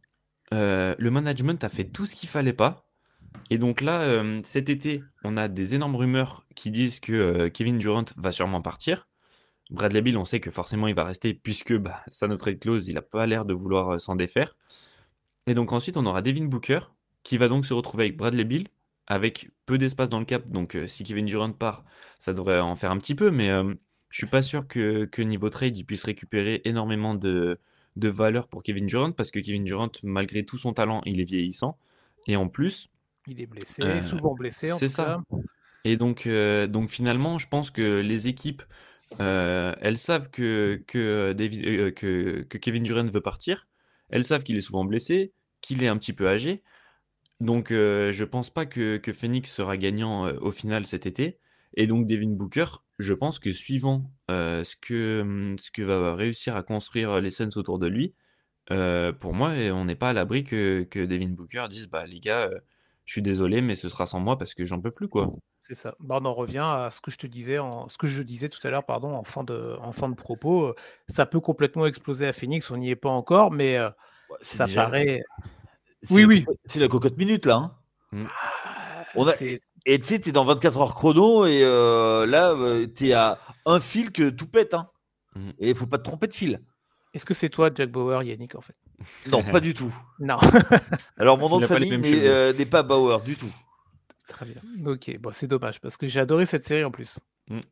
le management a fait tout ce qu'il fallait pas. Et donc là, cet été, on a des énormes rumeurs qui disent que Kevin Durant va sûrement partir. Bradley Beal, on sait que forcément il va rester puisque sa no trade clause, il n'a pas l'air de vouloir s'en défaire. Et donc ensuite, on aura Devin Booker qui va donc se retrouver avec Bradley Beal avec peu d'espace dans le cap. Donc si Kevin Durant part, ça devrait en faire un petit peu, mais je suis pas sûr que niveau trade, il puisse récupérer énormément de valeur pour Kevin Durant parce que Kevin Durant, malgré tout son talent, il est vieillissant. Et en plus, il est blessé, souvent blessé en tout cas. Et donc finalement, je pense que les équipes, elles savent que Kevin Durant veut partir. Elles savent qu'il est souvent blessé, qu'il est un petit peu âgé. Donc je pense pas que Phoenix sera gagnant au final cet été. Et donc Devin Booker, je pense que suivant ce que va réussir à construire les Suns autour de lui, pour moi, on n'est pas à l'abri que Devin Booker dise les gars, je suis désolé, mais ce sera sans moi parce que j'en peux plus, quoi. C'est ça. On en revient à ce que je disais tout à l'heure, pardon, en fin de propos. Ça peut complètement exploser à Phoenix, on n'y est pas encore, mais ça paraît. Oui. C'est la cocotte minute là. C'est- Et tu sais, t'es dans 24 heures chrono et là, t'es à un fil que tout pète. Et il faut pas te tromper de fil. Est-ce que c'est toi, Jack Bauer, Yannick, en fait? Non, pas du tout. Non. Alors, mon nom Il de a pas les famille mêmes cheveux. n'est pas Bauer du tout. Très bien. Ok, bon, c'est dommage parce que j'ai adoré cette série en plus.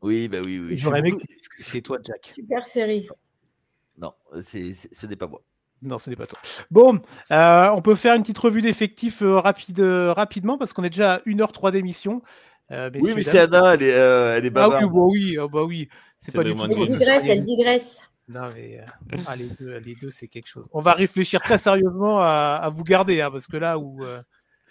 Oui, bah oui. Et j'aurais aimé que c'était toi, Jack. super série. Non, ce n'est pas moi. Non, ce n'est pas toi. Bon, on peut faire une petite revue d'effectifs rapidement parce qu'on est déjà à 1h03 d'émission. Oui, mais c'est Anna, elle est bavarde. Ah oui. C'est pas du tout. Elle digresse. Non, mais les deux, c'est quelque chose. On va réfléchir très sérieusement à vous garder, parce que là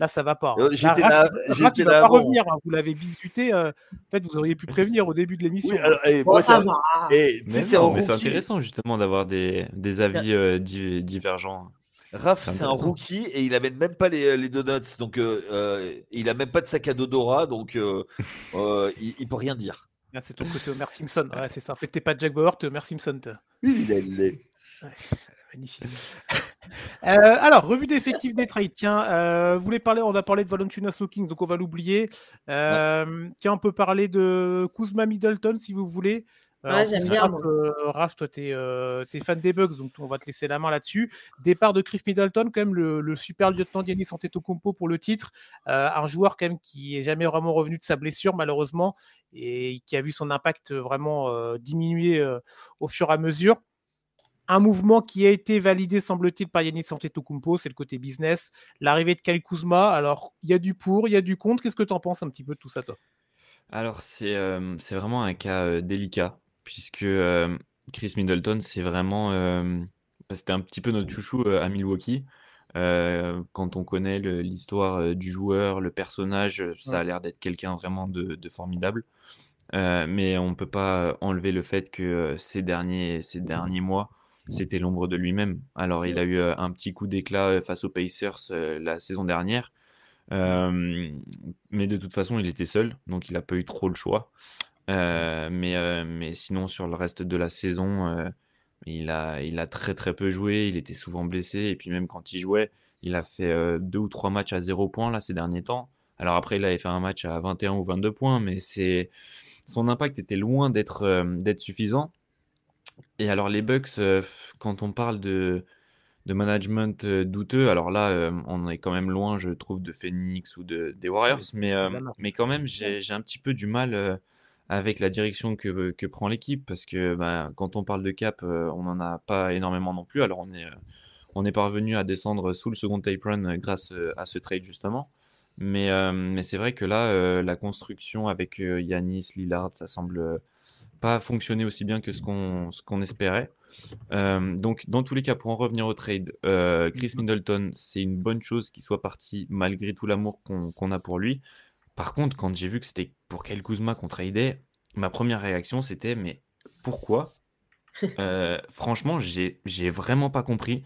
ça va pas. J'étais là. J'étais va là pas avant. revenir. Vous l'avez bisuté. En fait, vous auriez pu prévenir au début de l'émission. Oui, alors, Bon, ça va. Mais c'est intéressant justement d'avoir des avis divergents. Raph, c'est un rookie et il amène même pas les donuts, donc il a même pas de sac à dos Dora, donc il peut rien dire. Ah, c'est ton côté Homer Simpson. Ouais, c'est ça. En fait, t'es pas Jack Bauer, t'es Homer Simpson. Il est. Magnifique. Alors, revue d'effectifs des trades. Tiens, on a parlé de Valanciunas aux Kings, donc on va l'oublier. Tiens, on peut parler de Kuzma Middleton si vous voulez. J'aime bien. Raph, toi, t'es fan des Bucks, donc on va te laisser la main là-dessus. Départ de Chris Middleton, quand même, le super lieutenant Giannis Antetokounmpo pour le titre. Un joueur, quand même, qui est jamais vraiment revenu de sa blessure, malheureusement, et qui a vu son impact vraiment diminuer au fur et à mesure. Un mouvement qui a été validé, semble-t-il, par Giannis Antetokounmpo, c'est le côté business. L'arrivée de Kyle Kuzma, alors, il y a du pour, il y a du contre. Qu'est-ce que tu en penses un petit peu de tout ça, toi ? Alors, c'est vraiment un cas délicat. puisque Chris Middleton, c'est vraiment, c'était un petit peu notre chouchou à Milwaukee. Quand on connaît l'histoire du joueur, le personnage, ça a l'air d'être quelqu'un vraiment de formidable. Mais on ne peut pas enlever le fait que ces derniers mois, c'était l'ombre de lui-même. Alors, il a eu un petit coup d'éclat face aux Pacers la saison dernière. Mais de toute façon, il était seul, donc il n'a pas eu trop le choix. Mais sinon, sur le reste de la saison, il a très très peu joué. Il était souvent blessé. Et puis même quand il jouait, il a fait 2 ou 3 matchs à 0 points là, ces derniers temps. Alors après, il avait fait un match à 21 ou 22 points, mais son impact était loin d'être suffisant. Et alors les Bucks, quand on parle de management douteux, alors là, on est quand même loin, je trouve, de Phoenix ou des Warriors, mais quand même, j'ai un petit peu du mal avec la direction que prend l'équipe, parce que quand on parle de cap, on n'en a pas énormément non plus. Alors on est parvenu à descendre sous le second tape run grâce à ce trade justement. Mais c'est vrai que là, la construction avec Giannis, Lillard, ça semble pas fonctionner aussi bien que ce qu'on espérait. Donc, dans tous les cas, pour en revenir au trade, Chris Middleton, c'est une bonne chose qu'il soit parti malgré tout l'amour qu'on a pour lui. Par contre, quand j'ai vu que c'était pour Kyle Kuzma qu'on tradait, ma première réaction c'était mais pourquoi Franchement, j'ai vraiment pas compris.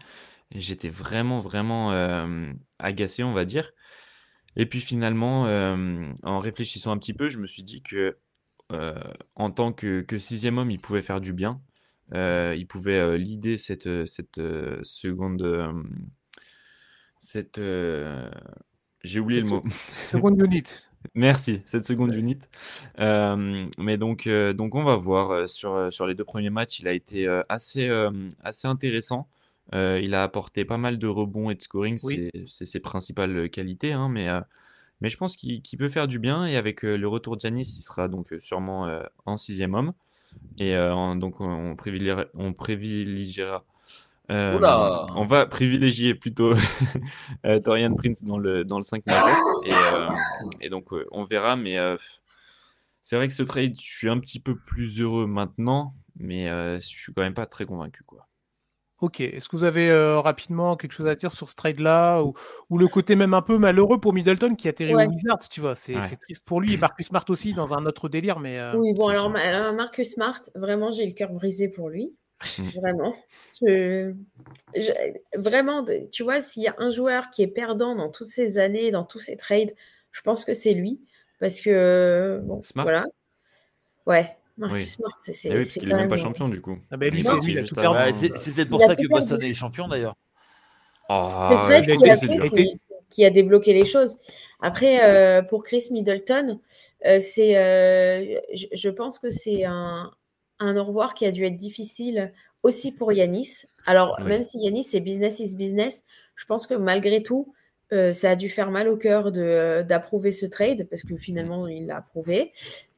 J'étais vraiment agacé, on va dire. Et puis finalement, en réfléchissant un petit peu, je me suis dit que en tant que sixième homme, il pouvait faire du bien. Il pouvait leader cette seconde. J'ai oublié le mot. Seconde unit. Merci, cette seconde unit. Mais donc on va voir. Sur les 2 premiers matchs, il a été assez intéressant. Il a apporté pas mal de rebonds et de scoring. Oui. C'est ses principales qualités, hein, mais je pense qu'il peut faire du bien. Et avec le retour de Giannis, il sera donc sûrement en sixième homme. Et donc on privilégiera. Oula. On va privilégier plutôt Torian Prince dans le 5 majeur. Et donc on verra. Mais c'est vrai que ce trade, je suis un petit peu plus heureux maintenant. Mais je suis quand même pas très convaincu, quoi. Ok, est-ce que vous avez rapidement quelque chose à dire sur ce trade-là ou le côté même un peu malheureux pour Middleton qui atterrit Ouais. au Wizards, tu vois, c'est triste pour lui et Marcus Smart aussi dans un autre délire, mais Oui, bon, alors Marcus Smart, vraiment, j'ai le cœur brisé pour lui. Vraiment. Vraiment, tu vois, s'il y a un joueur qui est perdant dans toutes ces années, dans tous ces trades, je pense que c'est lui. Parce que, bon, Smart. voilà. Ouais, Marcus Oui. Smart, Oui, c'est parce qu'il est même pas champion du coup. Ah ben lui, Il est c'est parti lui, il a juste tout avant. perdu. C'est peut-être pour Il a ça tout que perdu. Boston est champion d'ailleurs. Le trade il a qui a été- fait, qui a débloqué les choses. Après, pour Chris Middleton, je pense que c'est un au revoir qui a dû être difficile aussi pour Yanis. Alors, Oui. même si Yanis, c'est business is business, je pense que malgré tout, ça a dû faire mal au cœur d'approuver ce trade, parce que finalement, il l'a approuvé.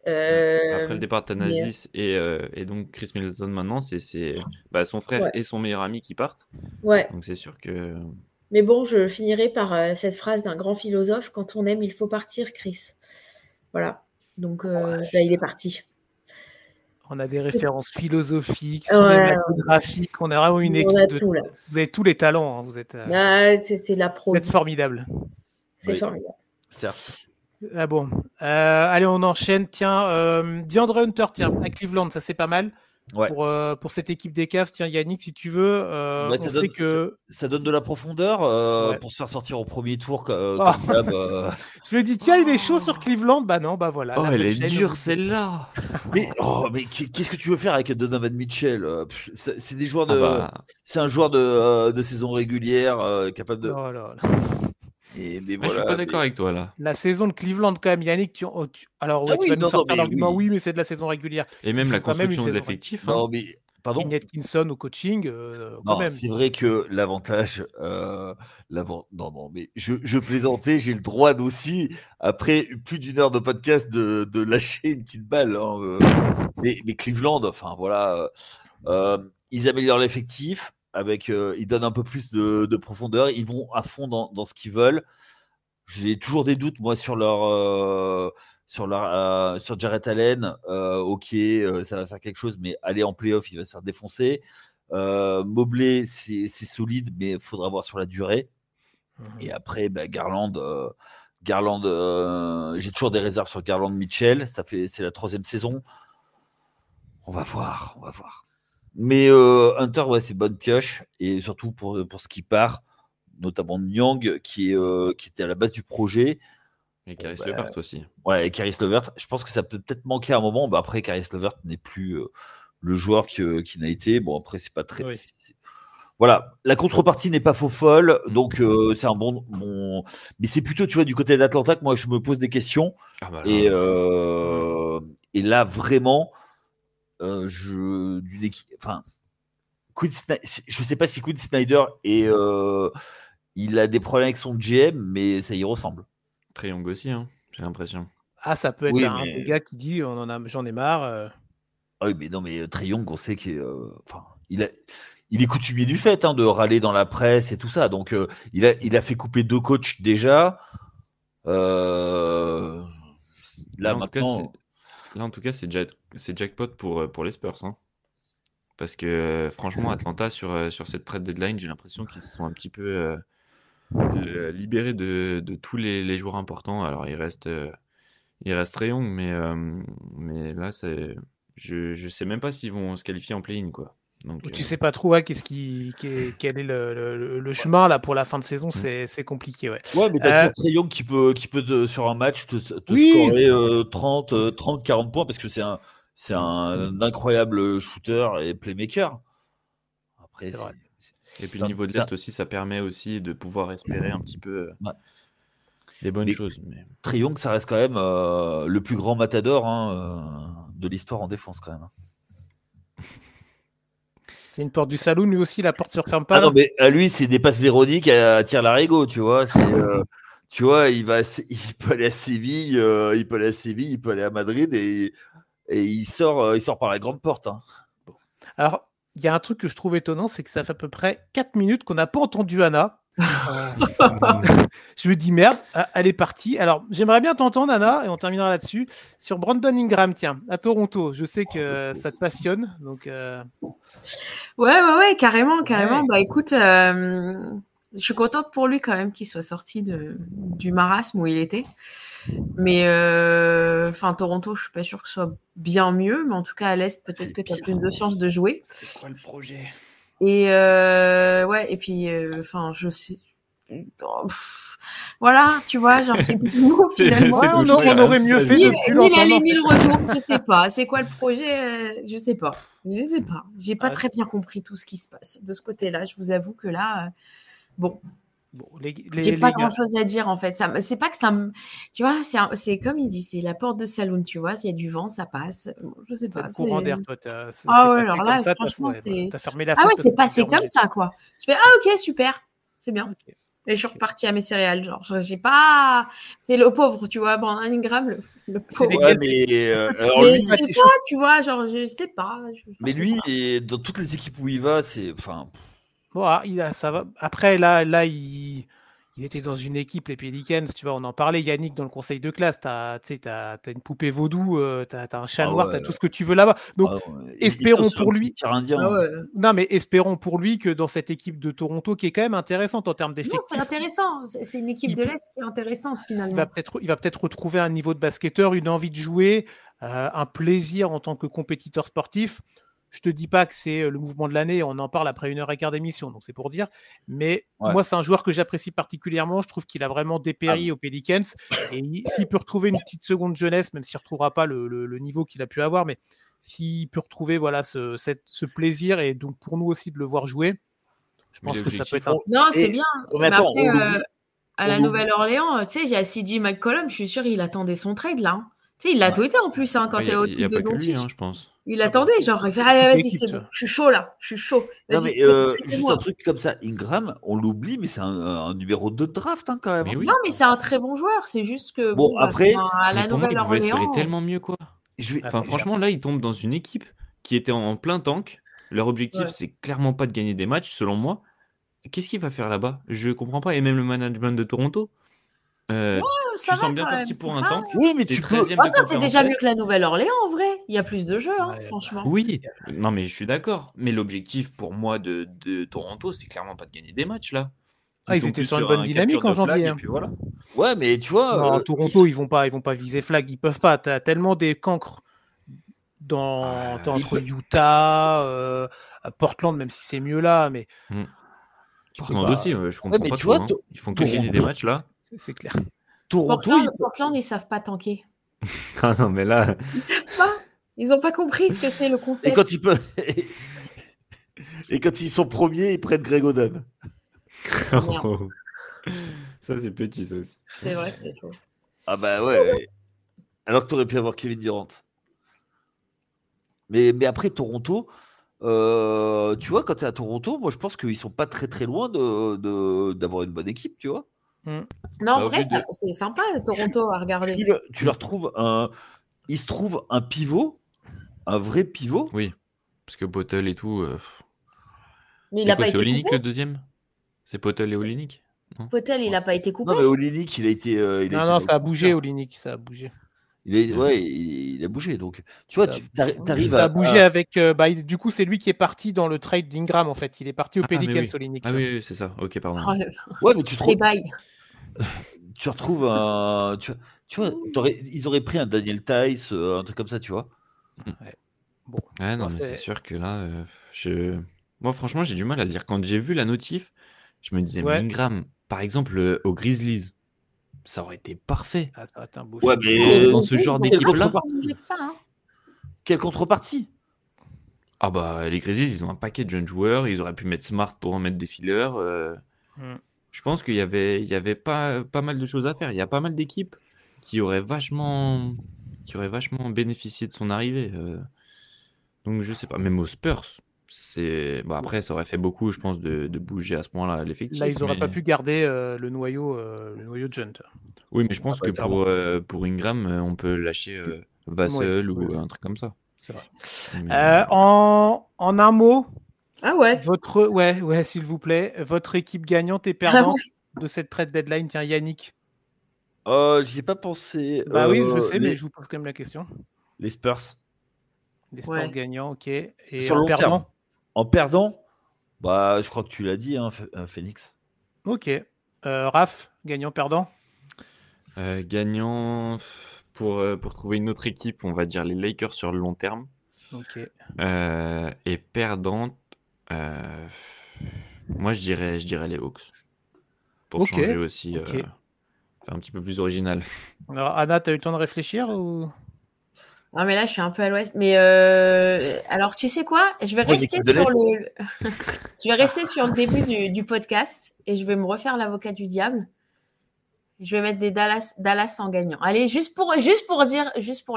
Après le départ de mais, Thanasis et donc Chris Middleton maintenant, c'est son frère Ouais. et son meilleur ami qui partent. ouais. Donc c'est sûr que. Mais bon, je finirai par cette phrase d'un grand philosophe: quand on aime, il faut partir, Chris. Voilà. Donc, il est parti. On a des références philosophiques, Ouais, cinématographiques, on a vraiment une on équipe a de... tout là. Vous avez tous les talents, hein, vous êtes C'est la vous prose. êtes formidables. C'est Oui. formidable. Certes. Ah bon. Allez, on enchaîne. Tiens, DeAndre Hunter, tiens, à Cleveland, ça c'est pas mal. Ouais. Pour cette équipe des Cavs, tiens Yannick, si tu veux, Ouais, on sait que... ça donne de la profondeur Ouais. pour se faire sortir au premier tour Ah. comme d'hab. Je me dis, tiens, il est chaud sur Cleveland. Bah non, bah voilà. Oh, la elle est punchline, dure vous- celle-là. Mais qu'est-ce que tu veux faire avec Donovan Mitchell C'est des joueurs Ah de. bah, C'est un joueur de saison régulière capable de. Oh là là. Mais je suis voilà. pas d'accord avec toi là. La saison de Cleveland, quand même, Yannick, alors ouais, Ah tu oui, vas nous non, sortir mais l'argument, oui. mais c'est de la saison régulière. Et même Il la faut quand même une construction des saison effectifs. Non, Hein. mais pardon. Kenny Atkinson au coaching, quand Non, même. c'est vrai que l'avantage, non, mais je plaisantais, j'ai le droit aussi, après plus d'une heure de podcast, de lâcher une petite balle. Hein, mais Cleveland, enfin voilà, ils améliorent l'effectif, ils donnent un peu plus de profondeur, ils vont à fond dans ce qu'ils veulent. J'ai toujours des doutes, moi, sur sur Jarrett Allen, ok, ça va faire quelque chose, mais aller en playoff, il va se faire défoncer. Mobley, c'est solide, mais il faudra voir sur la durée. Et après, Garland, j'ai toujours des réserves sur Garland Mitchell. C'est la 3e saison. On va voir. Mais Hunter, ouais, c'est bonne pioche. Et surtout pour ce qui part, notamment Nyang, qui était à la base du projet. Et Caris Levert aussi. Ouais, et Caris Levert. Je pense que ça peut peut-être manquer à un moment. Après, Caris Levert n'est plus le joueur qui n'a été. Bon, après, c'est pas très. Oui. Voilà, la contrepartie n'est pas faux folle, donc c'est un bon. Mais c'est plutôt, tu vois, du côté d'Atlanta que moi je me pose des questions. Et là, vraiment, d'une équipe. Enfin, je sais pas si Quinn Snyder il a des problèmes avec son GM, mais ça y ressemble. Trae Young aussi, hein, j'ai l'impression. Ah, ça peut être un des gars qui dit j'en ai marre. Ah oui, mais non, mais Trae Young, on sait qu'il est coutumier du fait de râler dans la presse et tout ça. Donc, il a fait couper 2 coachs déjà. Là, maintenant. En tout cas, c'est jackpot pour les Spurs. Hein. Parce que, franchement, Atlanta, sur cette trade deadline, j'ai l'impression qu'ils se sont un petit peu libérés de tous les joueurs importants. Alors, il reste Trae Young, mais là, je sais même pas s'ils vont se qualifier en play-in, quoi. Donc, tu sais pas trop quel est le chemin là pour la fin de saison, c'est compliqué. Ouais, mais t'as toujours Trae Young qui peut sur un match te scorer 30-40 points parce que c'est un incroyable shooter et playmaker. Après, et puis le niveau de l'Est aussi, ça permet aussi de pouvoir espérer un petit peu des bonnes choses. Mais Trae Young, ça reste quand même le plus grand matador de l'histoire en défense quand même. C'est une porte du saloon, lui aussi, la porte se referme pas. Ah non, mais à lui, c'est des passes véroniques à Tire-Larigot, tu vois. Tu vois, il peut aller à Séville, il peut aller à Madrid et il sort par la grande porte. Hein. Bon. Alors, il y a un truc que je trouve étonnant, c'est que ça fait à peu près 4 minutes qu'on n'a pas entendu Anna. Je me dis merde, elle est partie. Alors, j'aimerais bien t'entendre, Anna, et on terminera là-dessus, sur Brandon Ingram, tiens, à Toronto. Je sais que ça te passionne, donc. Ouais, carrément. Ouais. Bah écoute, je suis contente pour lui quand même qu'il soit sorti du marasme où il était. Mais Toronto, je suis pas sûre que ce soit bien mieux, mais en tout cas à l'Est, peut-être que tu as plus de chances de jouer. C'est quoi le projet ? Et et puis je sais. Voilà, tu vois, genre c'est petit mot finalement. On aurait mieux fait depuis longtemps. Ni l'aller ni le retour, je sais pas. C'est quoi le projet ? Je sais pas. J'ai pas très bien compris tout ce qui se passe de ce côté-là. Je vous avoue que là, j'ai pas grand-chose à dire en fait. C'est pas que ça me, tu vois, c'est comme il dit, c'est la porte de saloon, tu vois. Il y a du vent, ça passe. Je sais pas. C'est courant d'air, toi. Alors là, franchement, t'as fermé la fenêtre. Ah ouais, c'est passé comme ça, quoi. Je fais ok, super, c'est bien. Okay. Et je suis repartie à mes céréales, genre, j'ai pas... C'est le pauvre, tu vois, Brandon Ingram, le pauvre. Ouais, mais lui, je sais pas, tu vois, genre, je sais pas. Mais lui, dans toutes les équipes où il va, c'est... Bon, ça va. Après, là, il était dans une équipe, les Pelicans, tu vois, on en parlait, Yannick, dans le conseil de classe, t'as une poupée vaudou, t'as un chat noir, t'as tout ce que tu veux là-bas. Donc, espérons pour lui. Non, mais espérons pour lui que dans cette équipe de Toronto, qui est quand même intéressante en termes d'effectifs. Non, c'est intéressant. C'est une équipe de l'Est qui est intéressante, finalement. Il va peut-être retrouver un niveau de basketteur, une envie de jouer, un plaisir en tant que compétiteur sportif. Je te dis pas que c'est le mouvement de l'année, on en parle après 1h15 d'émission, donc c'est pour dire. Mais moi, c'est un joueur que j'apprécie particulièrement. Je trouve qu'il a vraiment dépéri aux Pelicans. Et s'il peut retrouver une petite seconde jeunesse, même s'il ne retrouvera pas le niveau qu'il a pu avoir, mais s'il peut retrouver ce plaisir et donc pour nous aussi de le voir jouer, je pense que ça peut être Non, c'est bien. Mais après, à la Nouvelle-Orléans, tu sais, il y a CJ McCollum, je suis sûre qu'il attendait son trade là. Hein. Tu sais, il l'a tweeté en plus quand il est au truc de Doncic. Je pense. Il attendait, genre, il fait vas-y, c'est bon, je suis chaud là, je suis chaud. Non, mais juste un truc comme ça, Ingram, on l'oublie, mais c'est un numéro 2 de draft quand même. Mais oui. Non, mais c'est un très bon joueur, c'est juste que. Bon, après, à la Nouvelle-Orléans. Il pouvait espérer tellement mieux, quoi. Franchement, là, il tombe dans une équipe qui était en plein tank. Leur objectif, c'est clairement pas de gagner des matchs, selon moi. Qu'est-ce qu'il va faire là-bas ? Je comprends pas. Et même le management de Toronto. Tu Ça va sens bien quand parti même. pour C'est un pas. tank. Oui, mais T'es tu peux. 13e de Attends, c'est déjà conférence mieux Est. que la Nouvelle-Orléans en vrai. Il y a plus de jeux, hein, Ouais, franchement. Oui, non mais je suis d'accord. Mais l'objectif pour moi de Toronto, c'est clairement pas de gagner des matchs là. Ah, Ils ils sont étaient plus sur une sur bonne un capture dynamique en de flag janvier. et Hein. puis voilà. Ouais, mais tu vois, Non, Toronto, ils vont pas viser flag, ils peuvent pas. T'as tellement des cancres Ah, entre Utah, Portland, même si c'est mieux là, mais hmm. tu peux Portland pas. aussi, je Ouais, comprends mais pas tu trop. vois, Hein. Ils font que gagner des matchs là. C'est clair. Toronto, Portland, ils savent pas tanker. Ah non, mais là. Ils savent pas. Ils ont pas compris ce que c'est le et concept. quand ils peuvent, et quand ils sont premiers, ils prennent Greg Oden. Merde. Ça, c'est petit, ça aussi. C'est vrai que c'est chaud. Ah bah ouais. Alors que t'aurais pu avoir Kevin Durant. Mais après Toronto, tu vois, quand t'es à Toronto, moi je pense qu'ils sont pas très très loin d'avoir une bonne équipe, tu vois. Non, Bah, en au vrai, vu de- c'est sympa, Toronto, à regarder. Tu leur trouves ils se trouvent un pivot, un vrai pivot. Oui, parce que Potel et tout. Mais il C'est a quoi, pas c'est été Olynyk coupé. le deuxième? C'est Potel et Olynyk? Non Potel, il a pas été coupé. Non mais Olynyk, il a été. Non, ça a bougé, Olynyk, ça a bougé. Il a bougé. Donc, tu vois, t'arrives ça a bougé avec. Du coup, c'est lui qui est parti dans le trade d'Ingram, en fait. Il est parti au Pelicans, Olynyk. Ah oui, c'est ça. Ok, pardon. Ouais, mais tu te Les bails. tu retrouves un. Tu vois, ils auraient pris un Daniel Tice, un truc comme ça, tu vois. Ouais. Bon. Ouais, non, mais c'est sûr que là, moi, franchement, j'ai du mal à dire. Quand j'ai vu la notif, je me disais, mais Ingram, par exemple, aux Grizzlies, ça aurait été parfait. Ah, ça aurait été un beau Ouais, film. mais dans ce genre d'équipe-là. Quelle contrepartie? Ah bah, les Grizzlies, ils ont un paquet de jeunes joueurs. Ils auraient pu mettre Smart pour en mettre des fillers. Je pense qu'il y avait pas mal de choses à faire. Il y a pas mal d'équipes qui auraient vachement bénéficié de son arrivée. Donc je sais pas, même aux Spurs, après ça aurait fait beaucoup, je pense, de bouger à ce moment-là l'effectif. Là, ils n'auraient pas pu garder le noyau de Junt. Oui, mais je pense que pour Ingram, on peut lâcher Vassell ou un truc comme ça. C'est vrai. En un mot. Ah ouais. S'il vous plaît, votre équipe gagnante et perdante de cette trade deadline. Tiens, Yannick. J'y ai pas pensé. Bah oui, je sais, mais je vous pose quand même la question. Les Spurs. Les Spurs gagnants, ok. Et sur en perdant terme. En perdant, bah, je crois que tu l'as dit, hein, Phoenix. Ok. Raph, gagnant-perdant Gagnant, pour trouver une autre équipe, on va dire les Lakers sur le long terme. Ok. Et perdante, moi je dirais les Hawks. Pour changer aussi, faire un petit peu plus original. Alors, Anna, tu as eu le temps de réfléchir ou... Non, mais là, je suis un peu à l'ouest. Mais alors, tu sais quoi? Je vais rester je vais rester sur le début du podcast et je vais me refaire l'avocat du diable. Je vais mettre des Dallas en gagnant. Allez, juste pour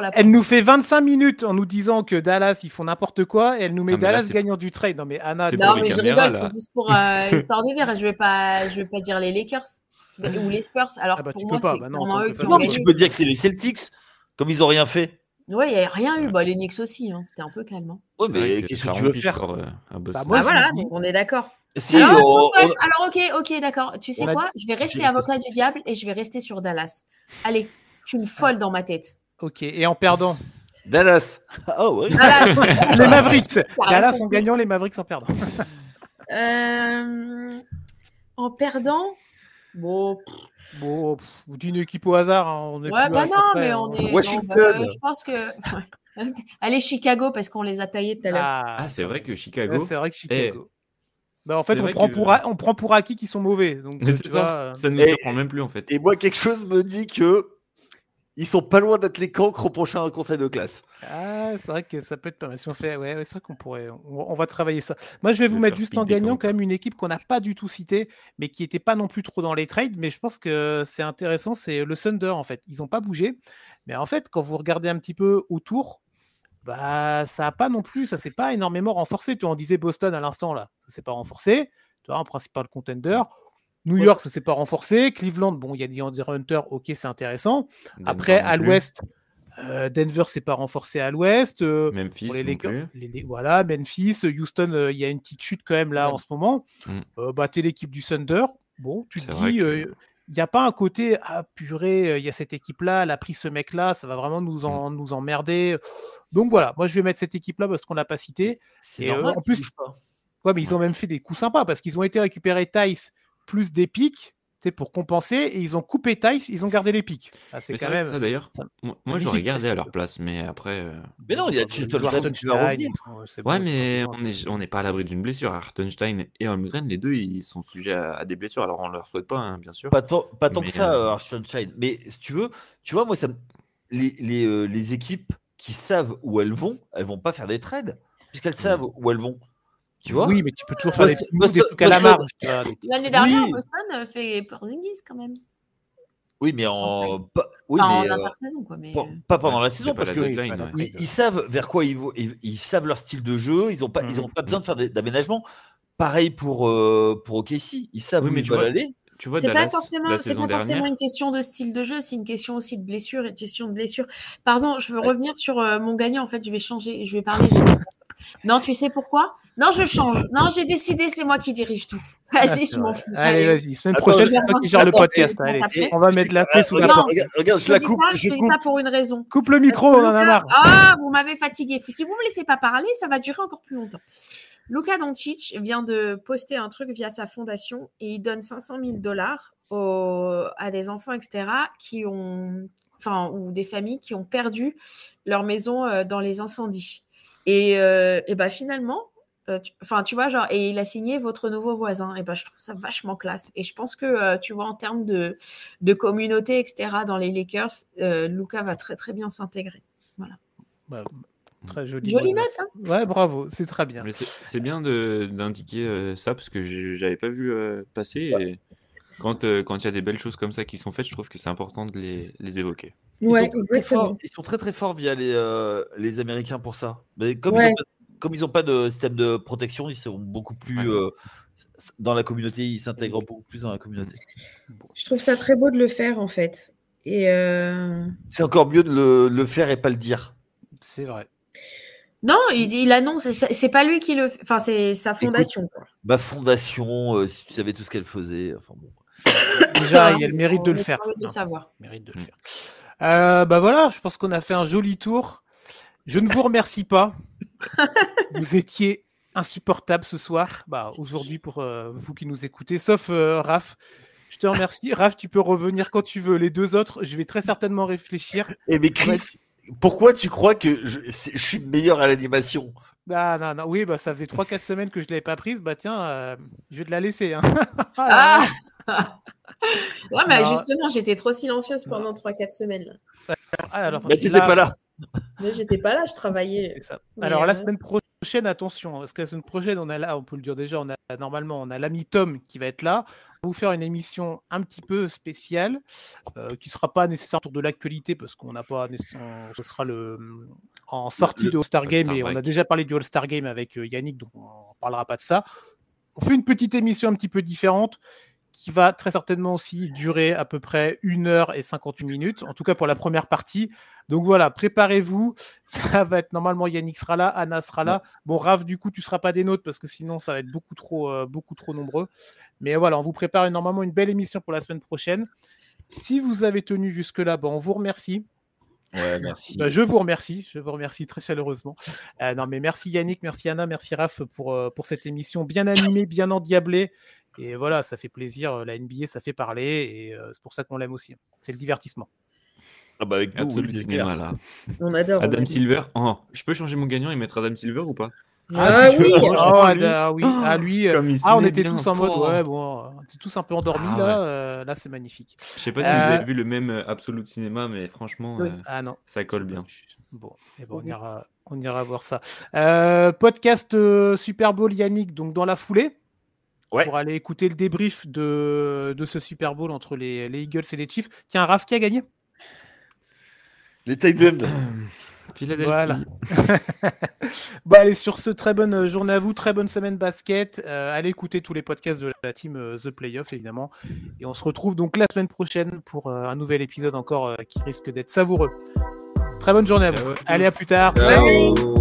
la. Elle nous fait 25 minutes en nous disant que Dallas, ils font n'importe quoi et elle nous met Dallas gagnant du trade. Non, mais Anna... Non, mais je rigole, c'est juste pour histoire de dire. Je vais pas dire les Lakers ou les Spurs. Alors, pour moi, c'est vraiment eux qui ont gagné. Tu peux dire que c'est les Celtics, comme ils n'ont rien fait. Ouais, il n'y a rien eu. Bah, les Knicks aussi, hein. C'était un peu calme. Hein. Ouais, mais qu'est-ce que tu veux faire voilà, donc on est d'accord. Si, alors, ok, d'accord. Tu sais quoi? Je vais rester avocat du diable et je vais rester sur Dallas. Allez, je suis une folle dans ma tête. Ok, et en perdant? Dallas. Oh, ouais. Les Mavericks. Dallas en gagnant, les Mavericks en perdant. En perdant? Bon, d'une équipe au hasard. Hein, on est mais on est. Washington. Je pense que. Allez, Chicago, parce qu'on les a taillés tout à l'heure. Ah, c'est vrai que Chicago. C'est vrai que Chicago. Bah, en fait, on prend pour acquis qu'ils sont mauvais. Donc, ça ne nous surprend même plus, en fait. Et moi, quelque chose me dit que ils sont pas loin d'être les cancres au prochain conseil de classe. Ah, c'est vrai que ça peut être pas mal. Si on fait, c'est vrai qu'on pourrait. On va travailler ça. Moi, je vais vous mettre juste en gagnant quand même une équipe qu'on n'a pas du tout citée, mais qui n'était pas non plus trop dans les trades. Mais je pense que c'est intéressant. C'est le Thunder, en fait. Ils n'ont pas bougé. Mais en fait, quand vous regardez un petit peu autour, bah, ça n'a pas non plus, ça s'est pas énormément renforcé. Tu en disais Boston à l'instant, là, ça s'est pas renforcé. Tu vois, un principal contender. New York, ça s'est pas renforcé. Cleveland, bon, il y a DeAndre Hunter, ok, c'est intéressant. Denver après, à l'ouest, Denver s'est pas renforcé à l'ouest. Memphis, voilà, Memphis, Houston, il y a une petite chute quand même là en ce moment. T'es l'équipe du Thunder. Bon, tu te dis, il n'y a pas un côté purée, il y a cette équipe-là, elle a pris ce mec-là, ça va vraiment nous emmerder. Donc voilà, moi je vais mettre cette équipe-là parce qu'on l'a pas cité. C'est Et normal en plus, ouais, mais ils ont même fait des coups sympas parce qu'ils ont été récupérer Tice plus des pics. Pour compenser, et ils ont coupé Tice, ils ont gardé les pics. Ah, c'est Mais quand c'est vrai même que ça d'ailleurs, moi j'aurais gardé à leur place, mais après. Mais non, il y a Hartenstein qui va revenir. Ouais, mais on n'est pas à l'abri d'une blessure. Hartenstein et Holmgren, les deux, ils sont sujets à des blessures. Alors on leur souhaite pas, hein, bien sûr. Pas tant Mais, que ça, Hartenstein. Mais si tu veux, tu vois, moi, les équipes qui savent où elles vont pas faire des trades, puisqu'elles savent où elles vont. Tu vois? Oui, mais tu peux toujours faire des trucs à la marge. L'année dernière, Boston fait Porzingis quand même. Oui, mais en intersaison, quoi. Mais... pas pendant la saison, parce deadline, ils savent vers quoi ils vont. Ils savent leur style de jeu. Ils n'ont pas besoin de faire d'aménagement. Pareil pour OKC. Ils savent où ils veulent aller. Tu vois, c'est Dallas, pas forcément une question de style de jeu, c'est une question aussi de blessure et de gestion de blessure. Pardon, je veux revenir sur mon gagnant. En fait, je vais changer. Je vais parler. Non, tu sais pourquoi? Non, je change. Non, j'ai décidé, c'est moi qui dirige tout. Vas-y, je m'en fous. Allez, vas-y. Semaine prochaine, c'est toi qui gère le podcast. Allez, on va mettre la clé sous la porte. Regarde, je la coupe. Je dis ça pour une raison. Coupe le micro, on en a marre. Ah, vous m'avez fatigué. Si vous me laissez pas parler, ça va durer encore plus longtemps. Luka Doncic vient de poster un truc via sa fondation et il donne $500,000 à des enfants, etc., ou des familles qui ont perdu leur maison dans les incendies. Et finalement, tu vois, genre, et il a signé votre nouveau voisin. Et je trouve ça vachement classe. Et je pense que, tu vois, en termes de communauté, etc., dans les Lakers, Luka va très, très bien s'intégrer. Voilà. Très jolie note, hein. Ouais, bravo, c'est très bien. Mais c'est bien d'indiquer ça parce que j'avais pas vu passer. Et quand il y a des belles choses comme ça qui sont faites, je trouve que c'est important de les évoquer. Ouais, ils sont très très forts via les Américains pour ça. Mais comme ils n'ont pas de système de protection, ils sont beaucoup plus dans la communauté, ils s'intègrent beaucoup plus dans la communauté. Je trouve ça très beau de le faire en fait. Et c'est encore mieux de le faire et pas le dire. C'est vrai. Non, il annonce, c'est pas lui qui le fait, enfin c'est sa fondation. Écoute, ma fondation, si tu savais tout ce qu'elle faisait, enfin bon. Déjà, il y a le mérite de le faire. Mérite de le faire. Voilà, je pense qu'on a fait un joli tour. Je ne vous remercie pas. Vous étiez insupportable ce soir. Aujourd'hui pour vous qui nous écoutez, sauf Raph. Je te remercie. Raph, tu peux revenir quand tu veux. Les deux autres, je vais très certainement réfléchir. Mais Chris, pourquoi tu crois que je suis meilleur à l'animation? Non. Oui, ça faisait 3-4 semaines que je ne l'avais pas prise. Tiens, je vais te la laisser. Hein. Ouais, mais justement, j'étais trop silencieuse pendant 3-4 semaines. Mais tu n'étais pas là. Mais j'étais pas là, je travaillais. C'est ça. Alors, la semaine prochaine, attention, parce que la semaine prochaine, on peut le dire déjà, on a l'ami Tom qui va être là. On va vous faire une émission un petit peu spéciale qui ne sera pas nécessaire autour de l'actualité parce qu'on n'a pas nécessairement. Ce sera en sortie de All-Star Game et on a déjà parlé du All-Star Game avec Yannick, donc on ne parlera pas de ça. On fait une petite émission un petit peu différente qui va très certainement aussi durer à peu près 1h58, en tout cas pour la première partie. Donc voilà, préparez-vous. Ça va être normalement Yannick sera là, Anna sera là. Bon, Raph, du coup, tu ne seras pas des nôtres parce que sinon, ça va être beaucoup trop nombreux. Mais voilà, on vous prépare normalement une belle émission pour la semaine prochaine. Si vous avez tenu jusque-là, on vous remercie. Ouais, merci. Je vous remercie très chaleureusement. Mais merci Yannick, merci Anna, merci Raph pour cette émission bien animée, bien endiablée. Et voilà, ça fait plaisir. La NBA, ça fait parler et c'est pour ça qu'on l'aime aussi. C'est le divertissement. Avec nous, oui, cinéma, là. On adore. Adam Silver. Oh, je peux changer mon gagnant et mettre Adam Silver ou pas? Oui. Lui. On était tous en mode, on était tous un peu endormis là. Là, c'est magnifique. Je sais pas si vous avez vu le même Absolute Cinéma, mais franchement, non. Ça colle bien. Bon, on ira voir ça. Podcast Super Bowl Yannick, donc dans la foulée. Pour aller écouter le débrief de ce Super Bowl entre les Eagles et les Chiefs. Tiens, Raph, qui a gagné? Les Titans. Voilà. Allez, sur ce, très bonne journée à vous, très bonne semaine basket. Allez écouter tous les podcasts de la team The Playoff, évidemment. Et on se retrouve donc la semaine prochaine pour un nouvel épisode encore qui risque d'être savoureux. Très bonne journée à vous. Allez, à plus tard. Ciao.